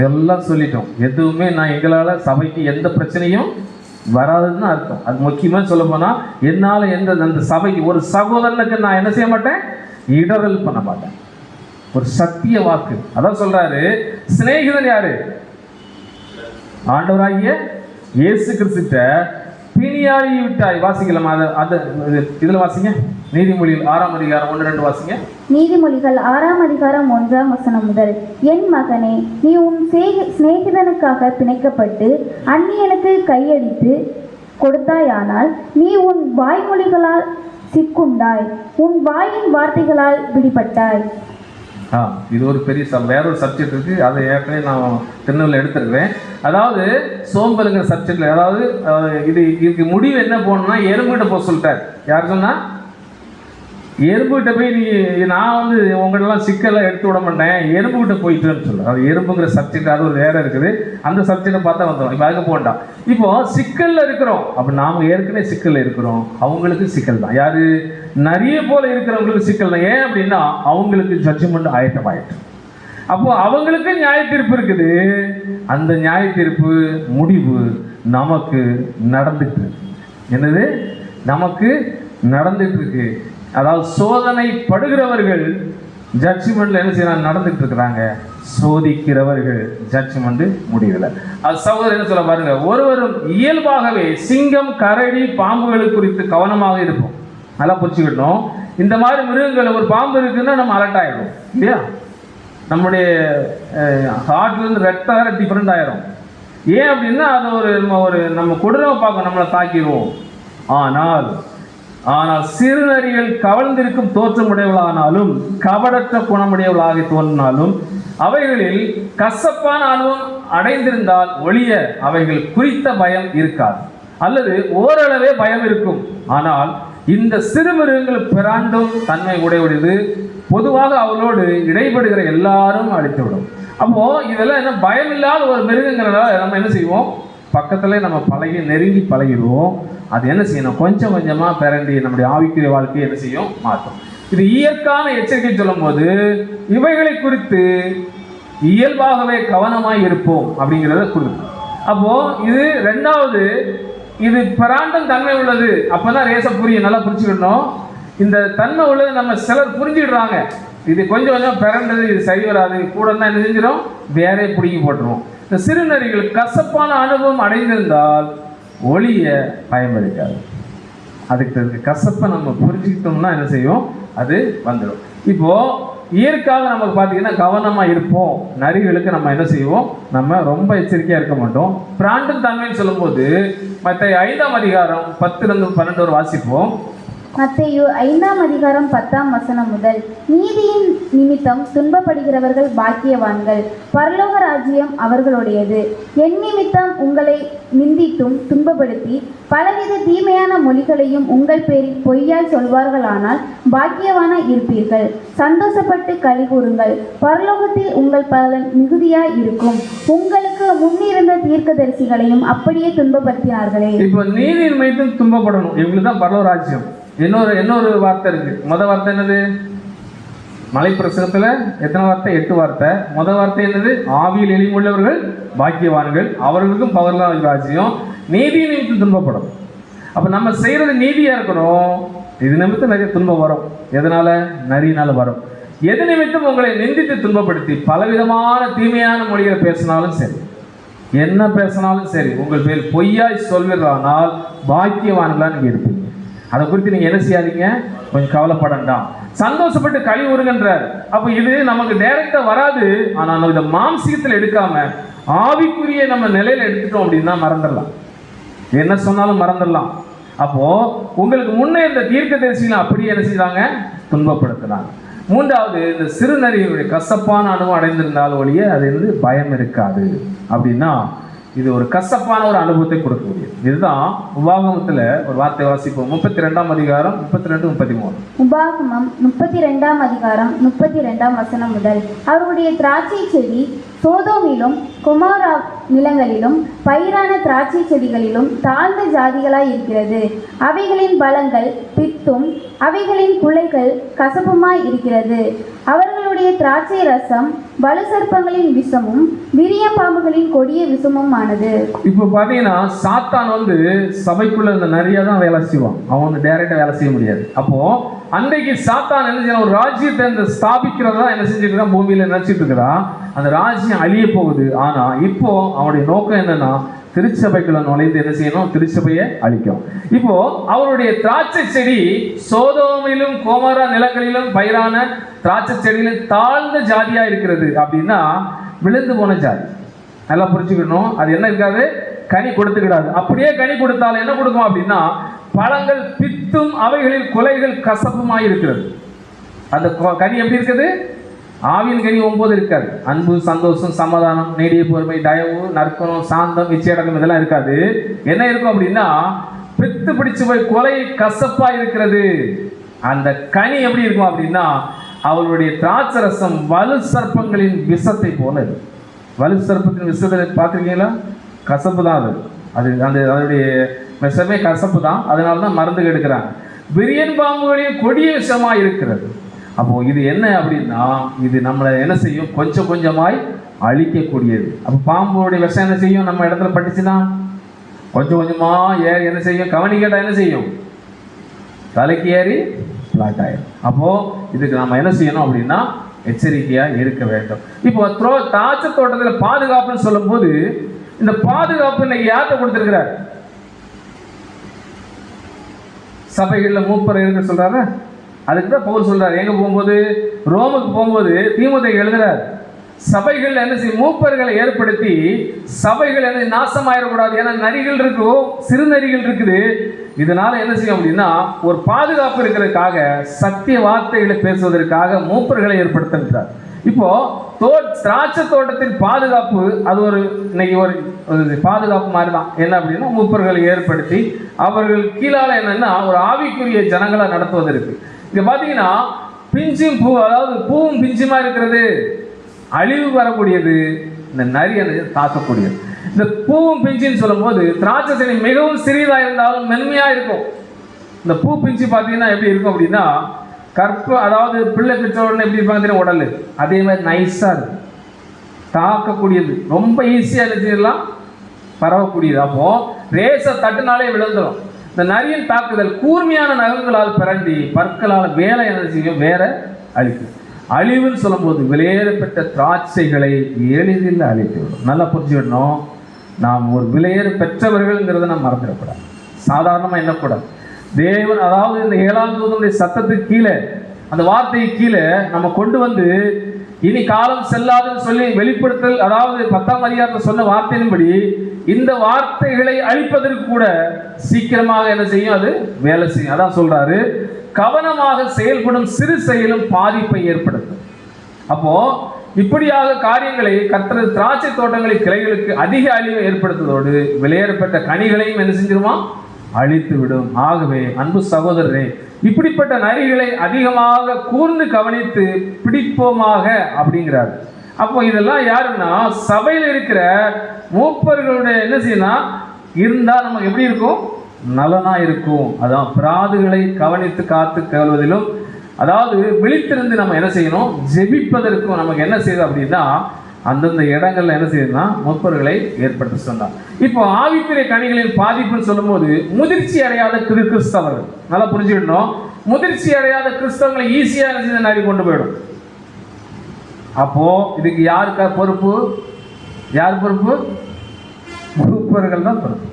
எல்லாம் சொல்லிட்டோம். எதுவுமே நான் எங்களால் சபைக்கு எந்த பிரச்சனையும் வராதுன்னு அர்த்தம். அது முக்கியமாக சொல்ல போனால் என்னால் அந்த சபைக்கு ஒரு சகோதரனுக்கு நான் என்ன செய்ய மாட்டேன், இடரல் பண்ண மாட்டேன். ஒரு சத்திய வாக்கு. அதான் சொல்றாரு, சிநேகிதன் யாரு? ஆண்டவராகிய இயேசு கிறிஸ்துட்ட பிணியாளி விட்டாய். வாசிக்கலாம். அது இதுல வாசிங்க. நீதிமொழிகள் 6ஆம் அதிகாரம் 1-2 வாசிங்க. நீதிமொழிகள் 6ஆம் அதிகாரம் 1ஆம் வசனம் முதல். என் மகனே, நீ உன் சிநேகிதனுக்காக பிணைக்கப்பட்டு அந்நியனுக்கு கையடித்து கொடுத்தாயானால் நீ உன் வாய்மொழிகளால் சிக்குண்டாய், உன் வாயின் வார்த்தைகளால் பிடிபட்டாய். இது ஒரு பெரிய வேற ஒரு சப்ஜெக்ட் இருக்கு. அதை ஏற்கனவே நான் திருநெல்வேலியில் எடுத்துருக்கிறேன். அதாவது சோம்பலுங்கிற சப்ஜெக்ட்ல, அதாவது இதுக்கு முடிவு என்ன போகணும்னா எறும்புகிட்ட போக சொல்லிட்டார். யார் சொன்னா? எறும்புகிட்ட போய் நான் உங்கள்கிட்டலாம் சிக்கெல்லாம் எடுத்து விட மாட்டேன், எறும்புகிட்ட போயிட்டுன்னு சொல்ல. அது எறும்புங்கிற சப்ஜெக்ட் அது ஒரு வேற இருக்குது. அந்த சப்ஜெக்டை பார்த்தா வந்துடும். இப்போ அதுக்கு போகண்டாம். இப்போ சிக்கல்ல இருக்கிறோம். அப்போ நாம் ஏற்கனவே சிக்கல்ல இருக்கிறோம். அவங்களுக்கு சிக்கல் தான். யாரு? நிறைய போல இருக்கிறவங்களுக்கு சிக்கல் தான். ஏன் அப்படின்னா அவங்களுக்கு ஜட்ஜ்மெண்ட் ஆயத்தமாயிட்டு. அப்போ அவங்களுக்கு நியாய தீர்ப்பு இருக்குது. அந்த நியாய தீர்ப்பு முடிவு நமக்கு நடந்துட்டு இருக்கு. என்னது? நமக்கு நடந்துட்டு இருக்கு. அதாவது சோதனை படுகிறவர்கள் ஜட்ஜ்மெண்ட்ல என்ன செய்யறாங்க? நடந்துட்டு இருக்கிறாங்க. சோதிக்கிறவர்கள் ஜட்ஜ்மெண்ட் முடியல. அது சகோதரர் என்ன சொல்ல பாருங்க, ஒருவரும் இயல்பாகவே சிங்கம், கரடி, பாம்புகள் குறித்து கவனமாக இருப்போம். நல்லா புரிச்சுக்கிட்டோம். இந்த மாதிரி மிருகங்கள், ஒரு பாம்பு இருக்குன்னா நம்ம அலர்ட் ஆகிடும் இல்லையா? நம்முடைய ஹார்ட்லேருந்து ரத்தம் வேற டிஃப்ரெண்ட் ஆயிரும். ஏன் அப்படின்னா அது ஒரு நம்ம கொடூரமாக பார்க்க நம்மளை தாக்கிடுவோம். ஆனால் சிறுநரிகள் கவர்ந்திருக்கும் தோற்றமுடையவளானாலும் கபடற்ற குணமுடையவளாக தோன்றினாலும் அவைகளில் கசப்பான அனுபவம் அடைந்திருந்தால் ஒழிய அவைகள் குறித்த பயம் இருக்காது, அல்லது ஓரளவே பயம் இருக்கும். ஆனால் இந்த சிறுமிருகங்கள் பிராண்டும் தன்மை உடையது. பொதுவாக அவளோடு இடைப்படுகிற எல்லாரும் அழித்துவிடும். அப்போ இதெல்லாம் என்ன, பயம் இல்லாத ஒரு மிருகங்கிறனால நம்ம என்ன செய்வோம், பக்கத்துல நம்ம நெருங்கி பழகிடுவோம். அது என்ன செய்யணும், கொஞ்சம் கொஞ்சமா பிறண்டி நம்முடைய ஆவிக்குரிய வாழ்க்கையை என்ன செய்யும், மாற்றும். இது இயற்கான எச்சரிக்கை சொல்லும் போது இவைகளை குறித்து இயல்பாகவே கவனமாய் இருப்போம் அப்படிங்கிறத கொடுக்கும். அப்போ இது ரெண்டாவது, இது பிராண்டும் தன்மை உள்ளது. அப்பதான் ரேச புரியும். நல்லா புரிச்சுக்கணும். இந்த தன்மை உள்ளது நம்ம சிலர் புரிஞ்சுடுறாங்க. இது கொஞ்சம் கொஞ்சம் பிறண்டது, இது சரி வராது, கூட தான் என்ன செஞ்சிடும், வேறே பிடிங்கி போட்டுருவோம். இந்த சிறுநரிகள் கசப்பான அனுபவம் அடைந்திருந்தால் ஒளிய பயம் இருக்காது. அதுக்கு கசப்பை நம்ம புரிஞ்சுக்கிட்டோம்னா என்ன செய்யும், அது வந்துடும். இப்போ இயற்காக நமக்கு பார்த்தீங்கன்னா கவனமாக இருப்போம். நரிகளுக்கு நம்ம என்ன செய்வோம், நம்ம ரொம்ப எச்சரிக்கையாக இருக்க மாட்டோம். பிராண்டும் தன்மைன்னு சொல்லும்போது மத்தேயு 5ஆம் அதிகாரம் 10-12 வாசிப்போம். மத்தேயு 5ஆம் அதிகாரம் 10ஆம் வசனம் முதல். நீதியின் நிமித்தம் துன்பப்படுகிறவர்கள் பாக்கியவான்கள், பரலோக ராஜ்யம் அவர்களுடையது. என் நிமித்தம் உங்களை நிந்தித்தும் துன்பப்படுத்தி பலவித தீமையான மொழிகளையும் உங்கள் பேரில் பொய்யாய் சொல்வார்களானால் பாக்கியவான இருப்பீர்கள். சந்தோஷப்பட்டு களி கூறுங்கள், பரலோகத்தில் உங்கள் பலன் மிகுதியாய் இருக்கும். உங்களுக்கு முன்னிருந்த தீர்க்கதரிசிகளையும் அப்படியே துன்பப்படுத்தினார்களே. இப்போ நீதியின் நிமித்தம் துன்பப்படணும், இவங்களுக்கு தான் பரலோக ராஜ்யம். இன்னொரு வார்த்தை இருக்கு. முதல் வார்த்தை என்னது, மலை பிரசங்கத்துல எத்தனை வார்த்தை, 8 வார்த்தை. முதல் வார்த்தை என்னது, ஆவியில் எளிமுள்ளவர்கள் பாக்கியவான்கள், அவர்களுக்கும் பரலோக ராஜ்யம். நீதி நிமித்தம் துன்பப்படும். அப்ப நம்ம செய்யறது நீதியா இருக்கணும். இது நிமித்தம் நிறைய துன்பம் வரும். எதனால, நரியினால வரும். எது நிமித்தம் உங்களை நிந்தித்து துன்பப்படுத்தி பலவிதமான தீமையான மொழிகளை பேசினாலும் சரி, என்ன பேசினாலும் சரி, உங்கள் பேர் பொய்யாய் சொல்வீர்களானால் பாக்கியவான்களா நீங்க இருப்பீங்க. அதை குறித்து நீங்க என்ன செய்யாதீங்க, கொஞ்சம் கவலைப்படண்டாம், சந்தோஷப்பட்டு களி உருகின்றார். அப்போ இது நமக்கு டைரக்டா வராது. ஆனால் நம்ம இதை மாம்சீகத்தில் எடுக்காம ஆவிக்குரிய நம்ம நிலையில எடுத்துட்டோம் அப்படின்னா மறந்துடலாம், என்ன சொன்னாலும் மறந்துடலாம். அப்போ உங்களுக்கு முன்னே இந்த தீர்க்கதரிசிகளை அப்படியே என்ன செய்றாங்க, துன்பப்படுத்துறாங்க. மூன்றாவது, இந்த சிறுநரிகளுடைய கசப்பான அனுபவம் அடைந்திருந்தால் ஒழிய அது பயம் இருக்காது. அப்படின்னா இது ஒரு கசப்பான ஒரு அனுபவத்தை கொடுக்கக்கூடியது. இதுதான் உபாகமத்தில் ஒரு வார்த்தை வாசிப்போம். 32ஆம் அதிகாரம் 32-33. உபாகமம் 32ஆம் அதிகாரம் 32ஆம் வசனம் முதல். அவருடைய திராட்சை செடி சோதோமிலும் கொமோரா நிலங்களிலும் பயிரான திராட்சை செடிகளிலும் தாழ்ந்த ஜாதிகளாய் இருக்கிறது. அவைகளின் பலங்கள் பித்தும் அவைகளின் குலைகள் கசப்புமாய் இருக்கிறது. அவர்களுடைய தேவனுடைய திராட்சை ரசம் வலு சர்ப்பங்களின் விஷமும் விரிய பாம்புகளின் கொடிய விஷமும் ஆனது. இப்போ பார்த்தீங்கன்னா சாத்தான் வந்து சபைக்குள்ள இந்த நிறைய தான் வேலை செய்வான். அவன் வந்து டைரக்டா வேலை செய்ய முடியாது. அப்போ அன்றைக்கு சாத்தான் என்ன செய்யணும், ஒரு ராஜ்யத்தை இந்த ஸ்தாபிக்கிறதா என்ன செஞ்சுட்டு இருக்கான், பூமியில நினைச்சிட்டு இருக்கிறான். அந்த ராஜ்யம் அழிய போகுது. ஆனா இப்போ அவனுடைய நோக்கம் என்னன்னா, திருச்சபைக்குள்ள நுழைந்து என்ன செய்யணும், திருச்சபையை அழிக்கும். இப்போ அவருடைய திராட்சை செடி சோதோமிலும் கோமரா நிலங்களிலும் பயிரான திராட்சை செடியிலும் தாழ்ந்த ஜாதியா இருக்கிறது. அப்படின்னா விழுந்து போன ஜாதி. நல்லா புரிஞ்சுக்கணும். அது என்ன இருக்காது, கனி கொடுத்துக்கிடாது. அப்படியே கனி கொடுத்தாலும் என்ன கொடுக்கும் அப்படின்னா, பழங்கள் பித்தும் அவைகளில் குலைகள் கசப்புமாய் இருக்கிறது. அந்த கனி எப்படி இருக்குது, ஆவியின் கனி 9 இருக்காது. அன்பு, சந்தோஷம், சமாதானம், நீடிய பொறுமை, தயவு, நற்குணம், சாந்தம், இச்சையடக்கம் இதெல்லாம் இருக்காது. என்ன இருக்கும் அப்படின்னா, பித்து பிடிச்சு போய் கொலை கசப்பா இருக்கிறது. அந்த கனி எப்படி இருக்கும் அப்படின்னா, அவளுடைய திராட்சை ரசம் வலு சர்ப்பங்களின் விஷத்தை போல இருக்கு. வலு சர்ப்பத்தின் விஷத்தை பார்த்துருக்கீங்களா? கசப்பு தான் அது. அது அந்த அதனுடைய விஷமே கசப்பு தான். அதனால தான் மருந்து எடுக்கிறாங்க. விரியன் பாம்புகளின் கொடிய விஷமாக இருக்கிறது. அப்போ இது என்ன அப்படின்னா, இது நம்மளை என்ன செய்யும், கொஞ்சம் கொஞ்சமாய் அழிக்கக்கூடியது. அப்போ பாம்புடைய விஷம் என்ன செய்யும், நம்ம இடத்துல பட்டுச்சுன்னா கொஞ்சம் கொஞ்சமா ஏறி என்ன செய்யும், கவனிக்கட்டா என்ன செய்யும், தலைக்கு ஏறி பிளாட் ஆயிடும். அப்போ இதுக்கு நம்ம என்ன செய்யணும் அப்படின்னா, எச்சரிக்கையா இருக்க வேண்டும். இப்போ திராட்சை தோட்டத்தில் பாதுகாப்புன்னு சொல்லும் போது, இந்த பாதுகாப்பு இன்னைக்கு யார்கிட்ட கொடுத்திருக்கிறார்? சபைகளில் மூப்பர் இருக்கு சொல்றாரு. அதுக்கு தான் பவுல் சொல்றாரு. எங்க போகும்போது, ரோமுக்கு போகும்போது தீமோத்தேயுக்கு எழுதுறார், சபைகள் என்ன செய்யும், மூப்பர்களை ஏற்படுத்தி சபைகள் என்ன நாசமாயிடக்கூடாது. ஏன்னா நரிகள் இருக்கும், சிறு நரிகள் இருக்குது. இதனால என்ன செய்யும் அப்படின்னா, ஒரு பாதுகாப்பு இருக்கிறதுக்காக சத்திய வார்த்தைகளை பேசுவதற்காக மூப்பர்களை ஏற்படுத்துகிறார். இப்போ திராட்சை தோட்டத்தின் பாதுகாப்பு அது ஒரு இன்னைக்கு ஒரு பாதுகாப்பு மாதிரி தான். என்ன அப்படின்னா, மூப்பர்களை ஏற்படுத்தி அவர்கள் கீழால என்னன்னா ஒரு ஆவிக்குரிய ஜனங்களை நடத்துவதற்கு. இங்க பாத்தீங்கன்னா பிஞ்சும் பூ, அதாவது பூவும் பிஞ்சுமா இருக்கிறது, அழிவு வரக்கூடியது, இந்த நரி தாக்கக்கூடியது. இந்த பூவும் பிஞ்சுன்னு சொல்லும் போது, திராட்சை செடி மிகவும் சிறியதா இருந்தாலும் மென்மையா இருக்கும். இந்த பூ பிஞ்சு பார்த்தீங்கன்னா எப்படி இருக்கும் அப்படின்னா, அதாவது பிள்ளை பெற்ற உடனே எப்படி இருப்பாங்க உடல், அதே மாதிரி நைஸா இருக்கும், தாக்கக்கூடியது, ரொம்ப ஈஸியா இருந்துச்சுலாம் பரவக்கூடியது. அப்போ ரேச தட்டுனாலே விழுந்துடும். இந்த நரியின் தாக்குதல் கூர்மையான நகங்களால் பிறண்டி பற்களால் வேலை என்ன செய்யும், வேற அழிக்கும். அழிவுன்னு சொல்லும் போது விலையேறப்பட்ட திராட்சைகளை எளிதில் அழித்து விடும். நல்லா புரிஞ்சுக்கணும். நாம் ஒரு விலையேற பெற்றவர்கள்ங்கிறத நாம் மறந்துடக்கூடாது. சாதாரணமாக எண்ணக்கூடாது. தேவன் அதாவது இந்த 7ஆம் தூதனுடைய சத்தத்துக்கு கீழே, அந்த வார்த்தைக்கு கீழே நம்ம கொண்டு வந்து இனி காலம் செல்லாதுன்னு சொல்லி வெளிப்படுத்தல், அதாவது 10ஆம் அதிகாரத்தில் சொன்ன வார்த்தையின்படி இந்த வார்த்தைகளை அழிப்பதற்கு கூட சீக்கிரமாக என்ன செய்யும், அது வேலை செய்யும். அதான் சொல்றாரு, கவனமாக செயல்படும் சிறு செயலும் பாதிப்பை ஏற்படுத்தும். அப்போ இப்படியாக காரியங்களை கர்த்தர் திராட்சை தோட்டங்களை கிளைகளுக்கு அதிக அழிவை ஏற்படுத்துவதோடு விலையேறப்பட்ட கனிகளையும் என்ன செஞ்சிருமா, அழித்து விடும். ஆகவே அன்பு சகோதரரே, இப்படிப்பட்ட நரிகளை அதிகமாக கூர்ந்து கவனித்து பிடிப்போமாக அப்படிங்கிறார். அப்போ இதெல்லாம் யாருன்னா, சபையில் இருக்கிற மூப்பர்களுடைய என்ன செய்யணும் இருந்தா நமக்கு எப்படி இருக்கும், நலனா இருக்கும். அதான் பிராதுகளை கவனித்து காத்து கேள்வதிலும், அதாவது விழித்திருந்து நம்ம என்ன செய்யணும், ஜெபிப்பதற்கும் நமக்கு என்ன செய்யுது அப்படின்னா, அந்தந்த இடங்கள்ல என்ன செய்யுதுன்னா மூப்பர்களை ஏற்படுத்த சொன்னார். இப்போ ஆவிக்குரிய கனிகளின் பாதிப்புன்னு சொல்லும் போது, முதிர்ச்சி அடையாத கிறிஸ்தவர்கள் நல்லா புரிஞ்சுக்கணும். முதிர்ச்சி அடையாத கிறிஸ்தவங்களை ஈஸியா நரி கொண்டு போயிடும். அப்போ இதுக்கு யாருக்கா பொறுப்பு, யார் பொறுப்பு, மூப்பர்கள் தான் பொறுப்பு.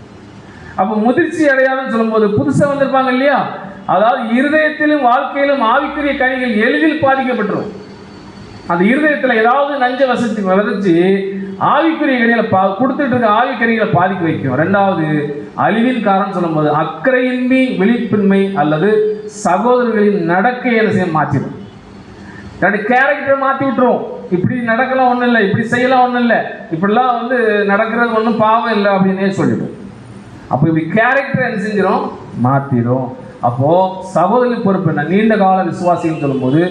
அப்போ முதிர்ச்சி அடையாதுன்னு சொல்லும் போது புதுசா வந்திருப்பாங்க இல்லையா, அதாவது இருதயத்திலும் வாழ்க்கையிலும் ஆவிக்குரிய கனிகள் எளிதில் பாதிக்கப்பட்டுரும். அந்த இருதயத்தில் ஏதாவது நஞ்ச விதைச்சு ஆவிக்குரிய கனிகளை கொடுத்துட்டு இருக்க ஆவிக்கனிகளை பாதிக்க வைக்கும். ரெண்டாவது, அழிவின் காரணம் சொல்லும் போது அக்கறையின்மை, விழிப்பின்மை அல்லது சகோதரர்களின் நடக்கையை என்ன செய்ய மாற்றிடும். கேரக்டரை மாற்றி விட்டுரும். இப்படி நடக்கலாம் ஒன்றும் இல்லை, இப்படி செய்யலாம் ஒன்றும் இல்லை, இப்படிலாம் வந்து நடக்கிறது ஒன்றும் பாவம் இல்லை அப்படின்னே சொல்லிடும். அப்போ இப்படி கேரக்டரை என்ன செஞ்சிடும், மாற்றிடும். அப்போ சகோதரர் பொறுப்பு என்ன, நீண்ட கால விசுவாசிகள் சொல்லும்போது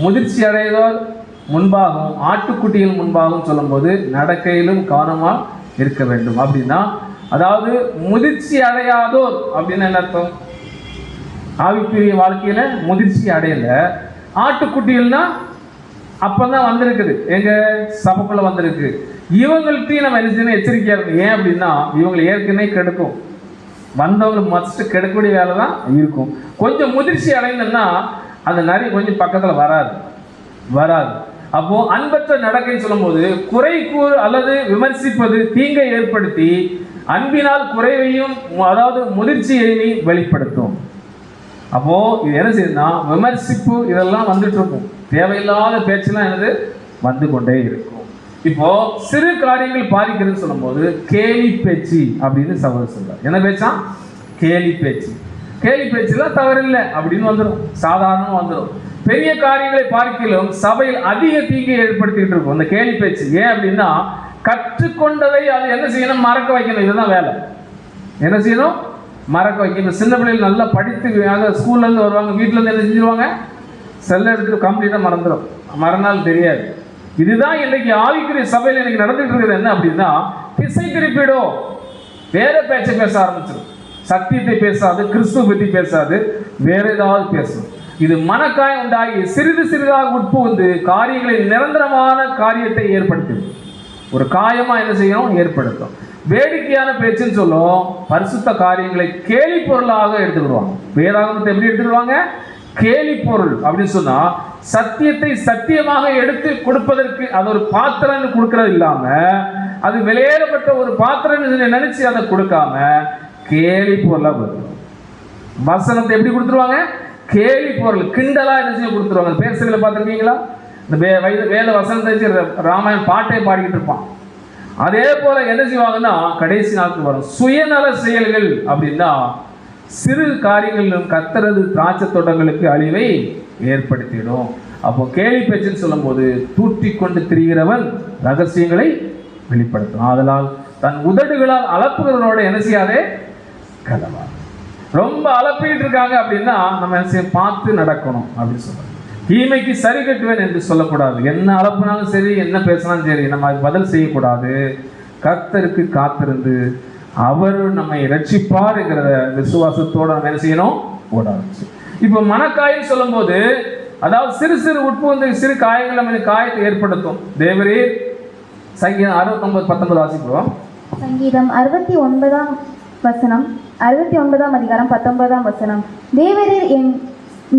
முதிர்ச்சி அடைவதோர் முன்பாகவும் ஆட்டுக்குட்டிகள் முன்பாகவும் சொல்லும்போது நடக்கையிலும் கவனமாக இருக்க வேண்டும். அப்படின்னா அதாவது முதிர்ச்சி அடையாதோர் அப்படின்னு என்ன அர்த்தம், ஆவிக்குரிய வாழ்க்கையில முதிர்ச்சி அடையல. ஆட்டுக்குட்டிகள்னா அப்பதான் வந்திருக்குது, எங்க சபைக்குள்ள வந்திருக்கு. இவங்கள்ட்டையும் நம்ம என்ன செய்யணும், எச்சரிக்கையா இருக்கும். ஏன் அப்படின்னா இவங்களை ஏற்கனவே கெடுக்கும், வந்தவங்களுக்கு மஸ்ட் கெடுக்கக்கூடிய வேலை தான் இருக்கும். கொஞ்சம் முதிர்ச்சி அடைந்தோம்னா அந்த நரி கொஞ்சம் பக்கத்துல வராது. அப்போ அன்பற்ற நடக்கைன்னு சொல்லும் போது குறை கூறு அல்லது விமர்சிப்பது தீங்கை ஏற்படுத்தி அன்பினால் குறைவையும் அதாவது முதிர்ச்சியை வெளிப்படுத்தும். அப்போ இது என்ன செய்யுதுன்னா விமர்சிப்பு இதெல்லாம் வந்துட்டு இருக்கும், தேவையில்லாத பேச்செல்லாம் என்னது வந்து கொண்டே இருக்கும். இப்போ சிறு காரியங்கள் பாதிக்கிறதுன்னு சொல்லும் போது கேலி பேச்சு அப்படின்னு சகோதரர் சொல்றார். என்ன பேச்சா? கேலி பேச்சு. கேலி பேச்சுலாம் தவறில்லை அப்படின்னு வந்துடும், சாதாரணமாக வந்துடும். பெரிய காரியங்களை பார்க்கிலும் சபையில் அதிக தீங்கை ஏற்படுத்திட்டு இருக்கும் அந்த கேலி பேச்சு. ஏன் அப்படின்னா கற்றுக்கொண்டதை அது என்ன செய்யணும், மறக்க வைக்கணும். இதுதான் வேலை. என்ன செய்யணும், மறக்க வைக்கணும். சின்ன பிள்ளைகள் நல்லா படித்து ஸ்கூல்ல இருந்து வருவாங்க, வீட்டுல இருந்து என்ன செஞ்சிருவாங்க, செல்ல எடுத்துட்டு கம்ப்ளீட்டா மறந்துடும், மறுநாள் தெரியாது. இதுதான் இன்னைக்கு ஆவிக்குரிய சபையில் இன்னைக்கு நடந்துட்டு இருக்குது. என்ன அப்படின்னா திசை திருப்பிடும், வேற பேச்சை பேச ஆரம்பிச்சிடும். சத்தியத்தை பேசாது, கிறிஸ்துவ பத்தி பேசாது, வேற ஏதாவது பேசும். இது மனக்காயம் உண்டாகி சிறிது சிறிதாக உட்புகுந்து காரியங்களில் நிரந்தரமான காரியத்தை ஏற்படுத்தும். ஒரு காயமா என்ன செய்யணும், ஏற்படுத்தும். வேடிக்கையான பேச்சுன்னு சொல்லும், பரிசுத்த காரியங்களை கேலி பொருளாக எடுத்துக்கிடுவாங்க. வேதாகமத்தை எப்படி எடுத்துக்கிடுவாங்க, கேலி பொருள் அப்படின்னு சொன்னா சத்தியத்தை சத்தியமாக எடுத்து கொடுப்பதற்கு அது ஒரு பாத்திரம் கொடுக்கறது இல்லாம அது வெளியேறப்பட்ட ஒரு பாத்திரம் நினைச்சு அதை கொடுக்காம கேலி பொருளா கொடுத்துருவாங்க. வசனத்தை எப்படி கொடுத்துருவாங்க, கேலி பொருள் கிண்டலா என்ன செய்ய கொடுத்துருவாங்க. பேசுகளை பார்த்துருக்கீங்களா, இந்த வேத வசனத்தை ராமாயணம் பாட்டை பாடிக்கிட்டு இருப்பான். அதே போல என்ன செய்வாங்கன்னா கடைசி நாட்கள் வரும் சுயநல செயல்கள் அப்படின்னா சிறு காரியங்களிலும் கர்த்தரது திராட்சை தோட்டங்களுக்கு அழிவை ஏற்படுத்திடும். அப்போ கேலி பேச்சுன்னு சொல்லும் போது தூற்றி கொண்டு திரிகிறவன் ரகசியங்களை வெளிப்படுத்தும். அதனால் தன் உதடுகளால் அளப்புகிறவனோட என்ன செய்யாதே கலவா. ரொம்ப அளப்பிட்டு இருக்காங்க அப்படின்னா நம்ம என்ன பார்த்து நடக்கணும் அப்படின்னு சொல்றாங்க. தீமைக்கு சரி கட்டுவேன் என்று சொல்லக்கூடாது. என்ன அளப்புனாலும் சரி, என்ன பேசினாலும் சரி, நம்ம அது பதில் செய்யக்கூடாது. கர்த்தருக்கு காத்திருந்து அவர் நம்மை ரட்சிப்பார் என்கிற விசுவாசத்தோட நம்ம என்ன செய்யணும், ஓடாது. இப்போ மனக்காயம் சொல்லும் போது அதாவது சிறு சிறு உட்புகுந்து சிறு காயங்கள் நம்ம காயத்தை ஏற்படுத்தும். தேவரே சங்கீதம் 69:19 வாசிக்கிறோம். சங்கீதம் 69ஆம் வசனம், 69ஆம் அதிகாரம் 19ஆம் வசனம். தேவரீர் என்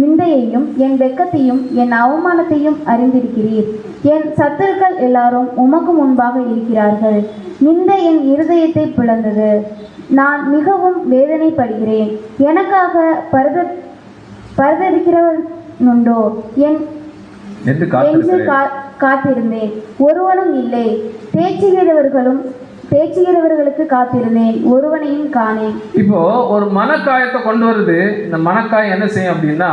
நிந்தையையும் என் வெட்கத்தையும் என் அவமானத்தையும் அறிந்திருக்கிறீர். என் சத்துருக்கள் எல்லாரும் உமக்கு முன்பாக இருக்கிறார்கள். நிந்தை என் இருதயத்தை பிளந்தது, நான் மிகவும் வேதனைப்படுகிறேன். எனக்காக பரிதவிக்கிறவனுண்டோ என்று காத்திருந்தேன், ஒருவனும் இல்லை. தேற்றுகிறவர்களுக்கு காத்திருந்தேன், ஒருவனையும் காணேன். இப்போ ஒரு மனக்காயத்தை கொண்டு வருது. இந்த மனக்காயம் என்ன செய்யும் அப்படின்னா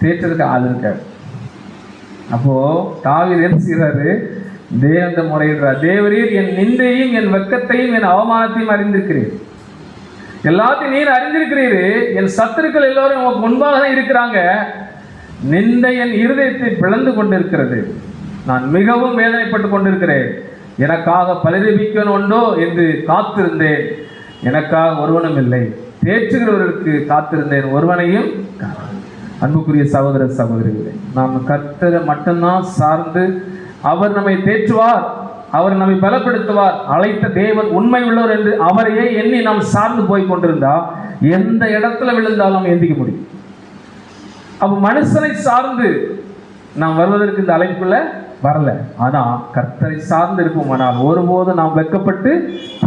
தேற்றதுக்கு ஆள் இருக்காது. அப்போ தாவீது என்ன செய்யறாரு, தேவந்த முறையிடுறார். தேவரீர் என் நிந்தையும் என் வெட்கத்தையும் என் அவமானத்தையும் அறிந்திருக்கிறீர். எல்லாத்தையும் நீர் அறிந்திருக்கிறீர். என் சத்துருக்கள் எல்லோரும் உங்க முன்பாக தான் இருக்கிறாங்க. நிந்தை என் இருதயத்தை பிளந்து கொண்டிருக்கிறது, நான் மிகவும் வேதனைப்பட்டு கொண்டிருக்கிறேன். எனக்காக பரிதபிக்கணும் உண்டோ என்று காத்திருந்தேன், எனக்காக ஒருவனும் இல்லை. தேற்றுகிறவர்களுக்கு காத்திருந்தேன், ஒருவனையும். அன்புக்குரிய சகோதர சகோதரிகளே, நாம் கர்த்தரை மட்டும்தான் சார்ந்து அவர் நம்மை தேற்றுவார், அவர் நம்மை பலப்படுத்துவார். அழைத்த தேவன் உண்மை உள்ளவர் என்று அவரையே எண்ணி நாம் சார்ந்து போய் கொண்டிருந்தா எந்த இடத்துல விழுந்தாலும் எந்திக்க முடியும். அப்ப மனுஷனை சார்ந்து நாம் வருவதற்கு இந்த அழைப்புல வரல. ஆனா கர்த்தரை சார்ந்து இருக்கும், ஆனால் ஒருபோதும் நாம் வெட்கப்பட்டு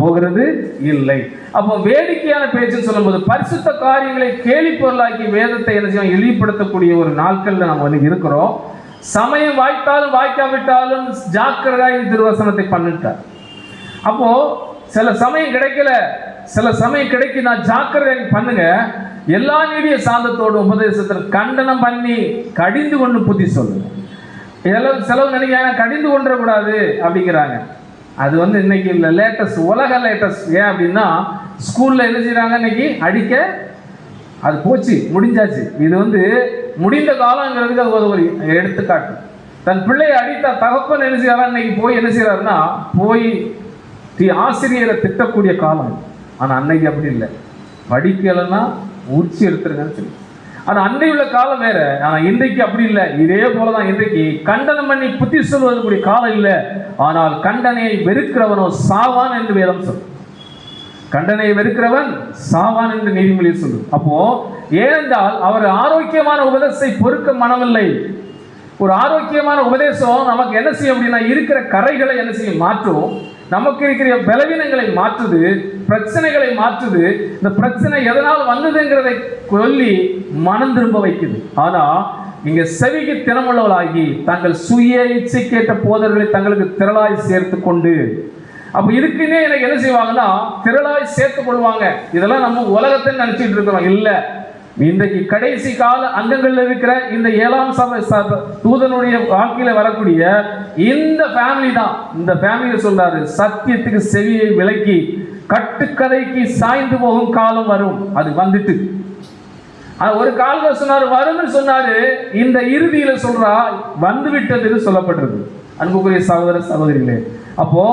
போகிறது இல்லை. அப்போ வேடிக்கையான பேச்சுன்னு சொல்லும் போது பரிசுத்த காரியங்களை கேலி பொருளாக்கி வேதத்தை என்ன செய்யும், இழிவுபடுத்தக்கூடிய ஒரு நாட்கள்ல நம்ம வந்து இருக்கிறோம். சமயம் வாய்த்தாலும் வாய்க்காவிட்டாலும் ஜாக்கிரதாய் திருவசனத்தை பண்ணிட்டார். அப்போ சில சமயம் கிடைக்கல, சில சமயம் கிடைக்கும், நான் ஜாக்கிரதை பண்ணுங்க. எல்லா நீடிய சாந்தத்தோடு உபதேசத்தில் கண்டனம் பண்ணி கடிந்து கொண்டு புத்தி சொல்லுங்க. இதெல்லாம் செலவு நினைக்கிறாங்க, கடிந்து கொண்டக்கூடாது அப்படிங்கிறாங்க. அது வந்து இன்னைக்கு இல்லை, லேட்டஸ்ட், உலக லேட்டஸ்ட். ஏன் அப்படின்னா ஸ்கூல்ல என்ன செய்யறாங்க, இன்னைக்கு அடிக்க அது போச்சு, முடிஞ்சாச்சு. இது வந்து முடிந்த காலங்கிறதுக்கு அது ஒரு எடுத்துக்காட்டு. தன் பிள்ளையை அடித்த தகப்பன் என்ன செய்யறா, இன்னைக்கு போய் என்ன செய்யறாருன்னா போய் ஆசிரியரை திட்டக்கூடிய காலம். ஆனா அன்னைக்கு அப்படி இல்லை, படிக்கலைன்னா உச்சி எடுத்துருங்கன்னு சொல்லி. ஆனா அன்றைய உள்ள காலம் வேற. ஆனா இன்றைக்கு அப்படி இல்லை. இதே போலதான் இன்றைக்கு கண்டனம் பண்ணி புத்தி சொல்வதற்குரிய காலம் இல்லை. ஆனால் கண்டனையை வெறுக்கிறவனோ சாவான் என்று வேதம் சொல்லும். கண்டனையை வெறுக்கிறவன் சாவான் என்று நீதிமொழி சொல்லும். அப்போ ஏனென்றால் அவர் ஆரோக்கியமான உபதேசத்தை பொறுக்க மனமில்லை. ஒரு ஆரோக்கியமான உபதேசம் நமக்கு என்ன செய்யும் அப்படின்னா, இருக்கிற கரைகளை என்ன செய்யும், மாற்றும். நமக்கு இருக்கிற பலவீனங்களை மாற்றுது, பிரச்சனைகளை மாற்றுது. இந்த பிரச்சனை எதனால் வந்ததுங்கிறதை சொல்லி மனம் திரும்ப வைக்குது. ஆனா இங்க செவிக்கு திறமுள்ளவளாகி தங்கள் சுய இச்சைக்கேற்ற போதர்களை தங்களுக்கு திரளாய் சேர்த்து கொண்டு, அப்ப இதுக்குன்னே எனக்கு என்ன செய்வாங்கன்னா திரளாய் சேர்த்து கொள்வாங்க. இதெல்லாம் நம்ம உலகத்தை நினைச்சிட்டு இருக்கிறோம். இல்ல, இன்றைக்கு கடைசி கால அங்கங்கள் இருக்கிற இந்த 7ஆம் சபை தூதனுடைய வாழ்க்கையில வரக்கூடிய இந்த ஃபேமிலி தான். இந்த ஃபேமிலியை சொல்றாரு, சத்தியத்துக்கு செவியை விலக்கி கட்டுக்கதைக்கு சாய்ந்து போகும் காலம் வரும். அது வந்துட்டு ஒரு காலம் சொன்னாரு, வரும்னு சொன்னாரு. இந்த இறுதியில சொல்றா வந்து விட்டது சொல்லப்பட்டிருக்கு. அன்புக்குரிய சகோதர சகோதரிகளே, அப்போ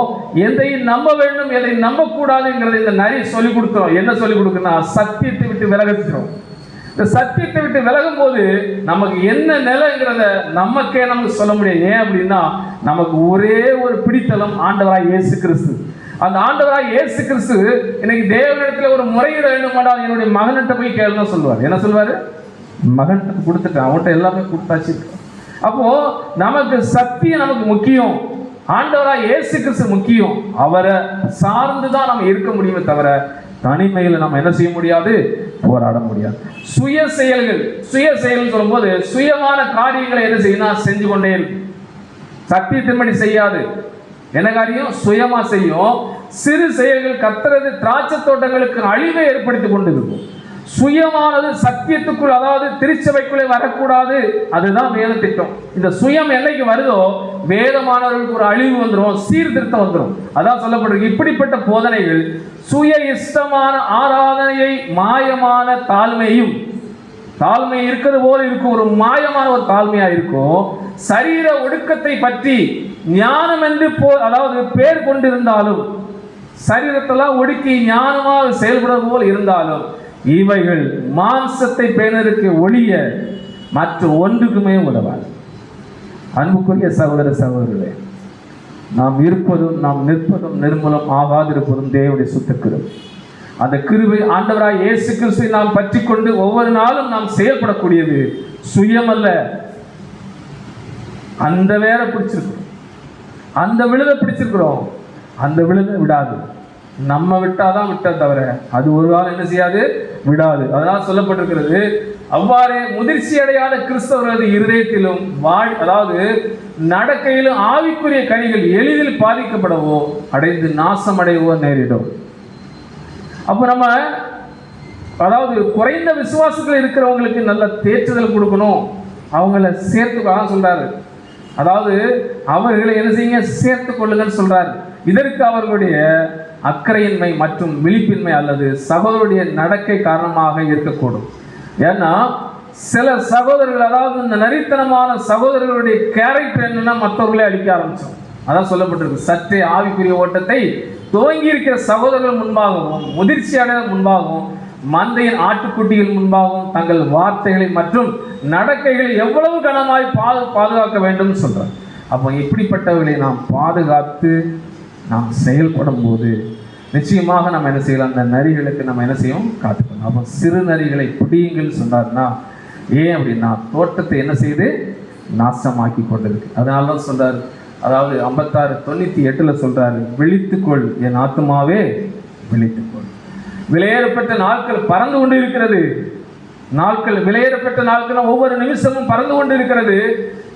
எதையும் நம்ப வேண்டும், எதை நம்ப கூடாதுங்கிறத இந்த நிறைய சொல்லிக் கொடுக்கிறோம். என்ன சொல்லிக் கொடுக்கணும்? சத்தியத்தை விட்டு விலகிறோம். இந்த சத்தியத்தை விட்டு விலகும் போது நமக்கு என்ன நிலைங்கிறத நமக்கு சொல்ல முடியாது. ஏன் அப்படின்னா, நமக்கு ஒரே ஒரு பிடித்தலம் ஆண்டவராய் இயேசு கிறிஸ்து. அந்த ஆண்டவராய் இயேசு கிறிஸ்து இன்னைக்கு தேவனிடத்துல ஒரு முறையிட வேண்டுமானால் என்னுடைய மகன்கிட்ட போய் கேளுன்னு சொல்லுவார். என்ன சொல்லுவாரு? மகன்கிட்ட கொடுத்துட்டேன், அவன்கிட்ட எல்லாமே கொடுத்தாச்சு. அப்போ நமக்கு சத்தியம் நமக்கு முக்கியம், ஆண்டவராய் இயேசு கிறிஸ்து முக்கியம். அவரை சார்ந்துதான் நம்ம இருக்க முடியுமே தவிர தனிமையில் நம்ம என்ன செய்ய முடியாது, போராட முடியாது. சுய செயல் சொல்லும் போது சுயமான காரியங்களை என்ன செய்யணும், செஞ்சு கொண்டே இருக்கும். சத்தியத்தின்படி செய்யாது. என்ன காரியம்? சுயமா செய்யும். சிறு செயல்கள் கர்த்தரது திராட்சை தோட்டங்களுக்கு அழிவை ஏற்படுத்தி கொண்டு இருக்கும். சுயமானது சத்தியத்துக்குள், அதாவது திருச்சபைக்குள்ளே வரக்கூடாது. அதுதான் வேத திட்டம். இந்த சுயம் என்னைக்கு வருதோ வேதமானவர்களுக்கு ஒரு அழிவு வந்துடும், சீர்திருத்தம் வந்துடும். அதான் சொல்லப்படுறது. இப்படிப்பட்ட போதனைகள் சுய இஷ்டமான ஆராதனையை மாயமான தாழ்மையும், தாழ்மை இருக்கிறது போல இருக்கும், ஒரு மாயமான ஒரு தாழ்மையா இருக்கும். சரீர ஒடுக்கத்தை பற்றி ஞானம் என்று அதாவது பேர் கொண்டிருந்தாலும், சரீரத்தெல்லாம் ஒடுக்கி ஞானமாக செயல்படுவது போல் இருந்தாலும், இவைகள் மாம்சத்தை பேணருக்கு ஒழிய மற்ற ஒன்றுக்குமே உதவாது. அன்புக்குரிய சகோதர சகோதரர்களே, நாம் இருப்பதும் நாம் நிற்பதும் நிர்மூலம் ஆகாதிருப்பதும் தேவனுடைய சுத்த கிருபை. அந்த கிருபை ஆண்டவராய் இயேசு கிறிஸ்துவை நாம் பற்றி கொண்டு ஒவ்வொரு நாளும் நாம் செயல்படக்கூடியது. சுயமல்ல. அந்த வேற பிடிச்சிருக்கிறோம், அந்த விழுத பிடிச்சிருக்கிறோம். அந்த விழுத விடாது. நம்ம விட்டாதான் விட்ட தவிர அது ஒரு காலம் என்ன செய்யாது, விடாது. அதனால் சொல்லப்பட்டிருக்கிறது, அவ்வாறே முதிர்ச்சி அடையாத கிறிஸ்தவர்களது இருதயத்திலும் அதாவது நடக்கையிலும் ஆவிக்குரிய கனிகள் எளிதில் பாதிக்கப்படவோ அடைந்து நாசம் அடைவோ நேரிடும். அப்ப நம்ம அதாவது குறைந்த விசுவாசத்தில் இருக்கிறவங்களுக்கு நல்ல தேற்றுதல் கொடுக்கணும், அவங்கள சேர்த்து சொல்றாரு. அதாவது அவர்களை என்ன செய்யுங்க, சேர்த்து கொள்ளுங்கன்னு சொல்றாரு. இதற்கு அவர்களுடைய அக்கறையின்மை மற்றும் விழிப்பின்மை அல்லது சகோதரருடைய நடக்கை காரணமாக இருக்கக்கூடும். ஏன்னா சில சகோதரர்கள், அதாவது இந்த நரித்தனமான சகோதரர்களுடைய கேரக்டர் என்னன்னா மற்றவர்களே அழிக்க ஆரம்பிச்சோம். அதான் சொல்லப்பட்டிருக்கு, சற்றே ஆவிக்குரிய ஓட்டத்தை துவங்கி இருக்கிற சகோதரர்கள் முன்பாகவும் முதிர்ச்சி அடைய முன்பாகவும் மந்தையின் ஆட்டுக்குட்டிகள் முன்பாகவும் தங்கள் வார்த்தைகளை மற்றும் நடக்கைகளை எவ்வளவு கனமாய் பாதுகாக்க வேண்டும் சொல்றார். அப்போ இப்படிப்பட்டவர்களை நாம் பாதுகாத்து நாம் செயல்படும் போது நிச்சயமாக நம்ம என்ன செய்யலாம், அந்த நரிகளுக்கு நம்ம என்ன செய்யும், காத்துக்கணும். அப்போ சிறு நரிகளை பிடியுங்கள் சொன்னார்னா ஏன் அப்படின்னா தோட்டத்தை என்ன செய்து நாசமாக்கி கொண்டிருக்கு. அதனால தான் சொல்றாரு, அதாவது 56:98 சொல்றாரு, விழித்துக்கொள் என் ஆத்துமாவே விழித்துக்கொள். விலையேறப்பட்ட நாட்கள் பறந்து கொண்டு இருக்கிறது. நாட்கள் விலையேறப்பட்ட நாட்கள் ஒவ்வொரு நிமிஷமும் பறந்து கொண்டு இருக்கிறது.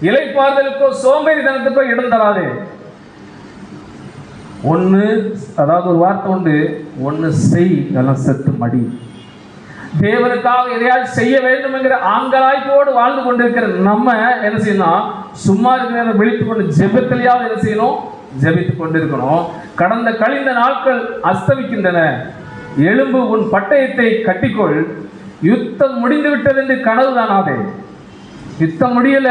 இளைப்பாறுதலுக்கோ சோம்பேறி தனத்துக்கோ இடம் தராதே. ஒன்று, அதாவது ஒரு வார்த்தை உண்டு, ஒன்று செய் எல்லாம் செத்து மடி. தேவனுக்காக எதையாவது செய்ய வேண்டும் என்கிற ஆங்கலாய்ப்போடு வாழ்ந்து கொண்டிருக்கிற நம்ம என்ன செய்யணும், சும்மா இருக்கிற விழித்து கொண்டு ஜெபத்திலேயாவது என்ன செய்யணும், ஜெபித்துக் கொண்டிருக்கணும். கழிந்த நாட்கள் அஸ்தமிக்கின்றன. எழும்பு, உன் பட்டயத்தை கட்டிக்கொள், யுத்தம் முடிந்து விட்டது என்று கனவு தானாதே. யுத்தம் முடியல,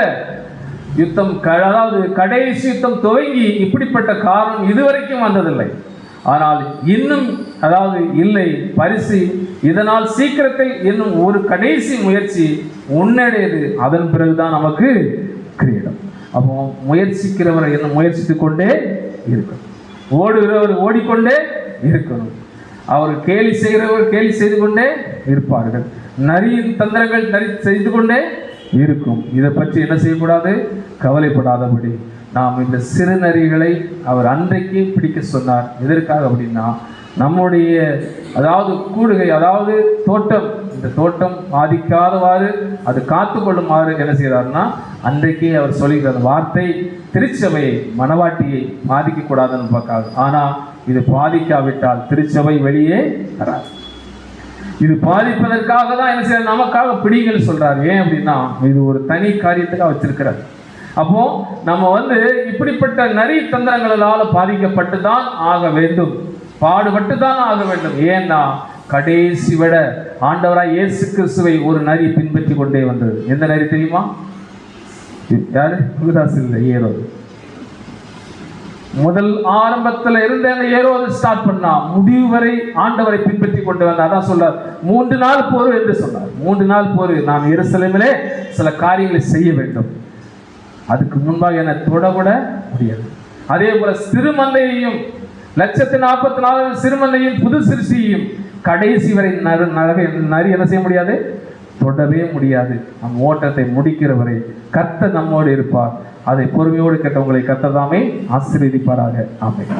யுத்தம் அதாவது கடைசி யுத்தம் துவங்கி இப்படிப்பட்ட காரணம் இதுவரைக்கும் வந்ததில்லை. ஆனால் இன்னும் அதாவது இல்லை பரிசு இதனால் சீக்கிரத்தில் என்னும் ஒரு கடைசி முயற்சி உன்னடையது, அதன் பிறகுதான் நமக்கு கிரீடம். அப்போ முயற்சிக்கிறவர் என்ன முயற்சித்துக் கொண்டே இருக்கணும், ஓடுகிறவர் ஓடிக்கொண்டே இருக்கணும், அவர் கேலி செய்கிறவர் கேலி செய்து கொண்டே இருப்பார்கள், நரியின் தந்திரங்கள் நரி செய்து கொண்டே இருக்கும். இதை பற்றி என்ன செய்யக்கூடாது, கவலைப்படாதபடி நாம் இந்த சிறு நரிகளை அவர் அன்றைக்கு பிடிக்க சொன்னார். எதற்காக அப்படின்னா நம்முடைய அதாவது கூடுகை அதாவது தோட்டம், இந்த தோட்டம் பாதிக்காதவாறு அது காத்து கொள்ளுமாறு என்ன செய்கிறார்னா அன்றைக்கே அவர் சொல்லுகிற அந்த வார்த்தை திருச்சபையை மணவாட்டியை பாதிக்க கூடாதுன்னு பார்க்காது. ஆனால் இது பாதிக்காவிட்டால் திருச்சபை வெளியே வராது. இது பாதிப்பதற்காக தான் என்ன செய்ய நமக்காக பிடிங்கன்னு சொல்றாரு. ஏன் அப்படின்னா இது ஒரு தனி காரியத்துக்காக வச்சிருக்கிறார். அப்போ நம்ம இப்படிப்பட்ட நரி தந்திரங்களால் பாதிக்கப்பட்டு தான் ஆக வேண்டும், பாடுபட்டு தான் ஆக வேண்டும். ஏன்னா கடைசி விட ஆண்டவராய் இயேசு கிறிஸ்துவை ஒரு நரி பின்பற்றி கொண்டே வந்தது. எந்த நரி தெரியுமா? யாரு? யூதாஸ் இல்லை, ஏரோது. முதல் ஆரம்பத்தில் இருந்த அந்த ஏரோது ஸ்டார்ட் பண்ணா முடிவு வரை ஆண்டவரை பின்பற்றி கொண்டு வந்தார். அதான் சொல்றார் 3 நாள் போர் என்று சொன்னார். 3 நாள் போர், நான் எருசலேமிலே சில காரியங்களை செய்ய வேண்டும், அதுக்கு முன்பாக என்னை தொடக்கூட முடியாது. அதே போல சிறுமந்தையையும் 144,000 சிறுமந்தையும் புது சிறுசியையும் கடைசி வரை நரி என்ன செய்ய முடியாது, தொடவே முடியாது. நம் ஓட்டத்தை முடிக்கிற வரை கர்த்தர் நம்மோடு இருப்பார். அதை பொறுமையோடு கேட்டவங்களை கர்த்தர் தாமே ஆசீர்வதிப்பாராக. ஆமென்.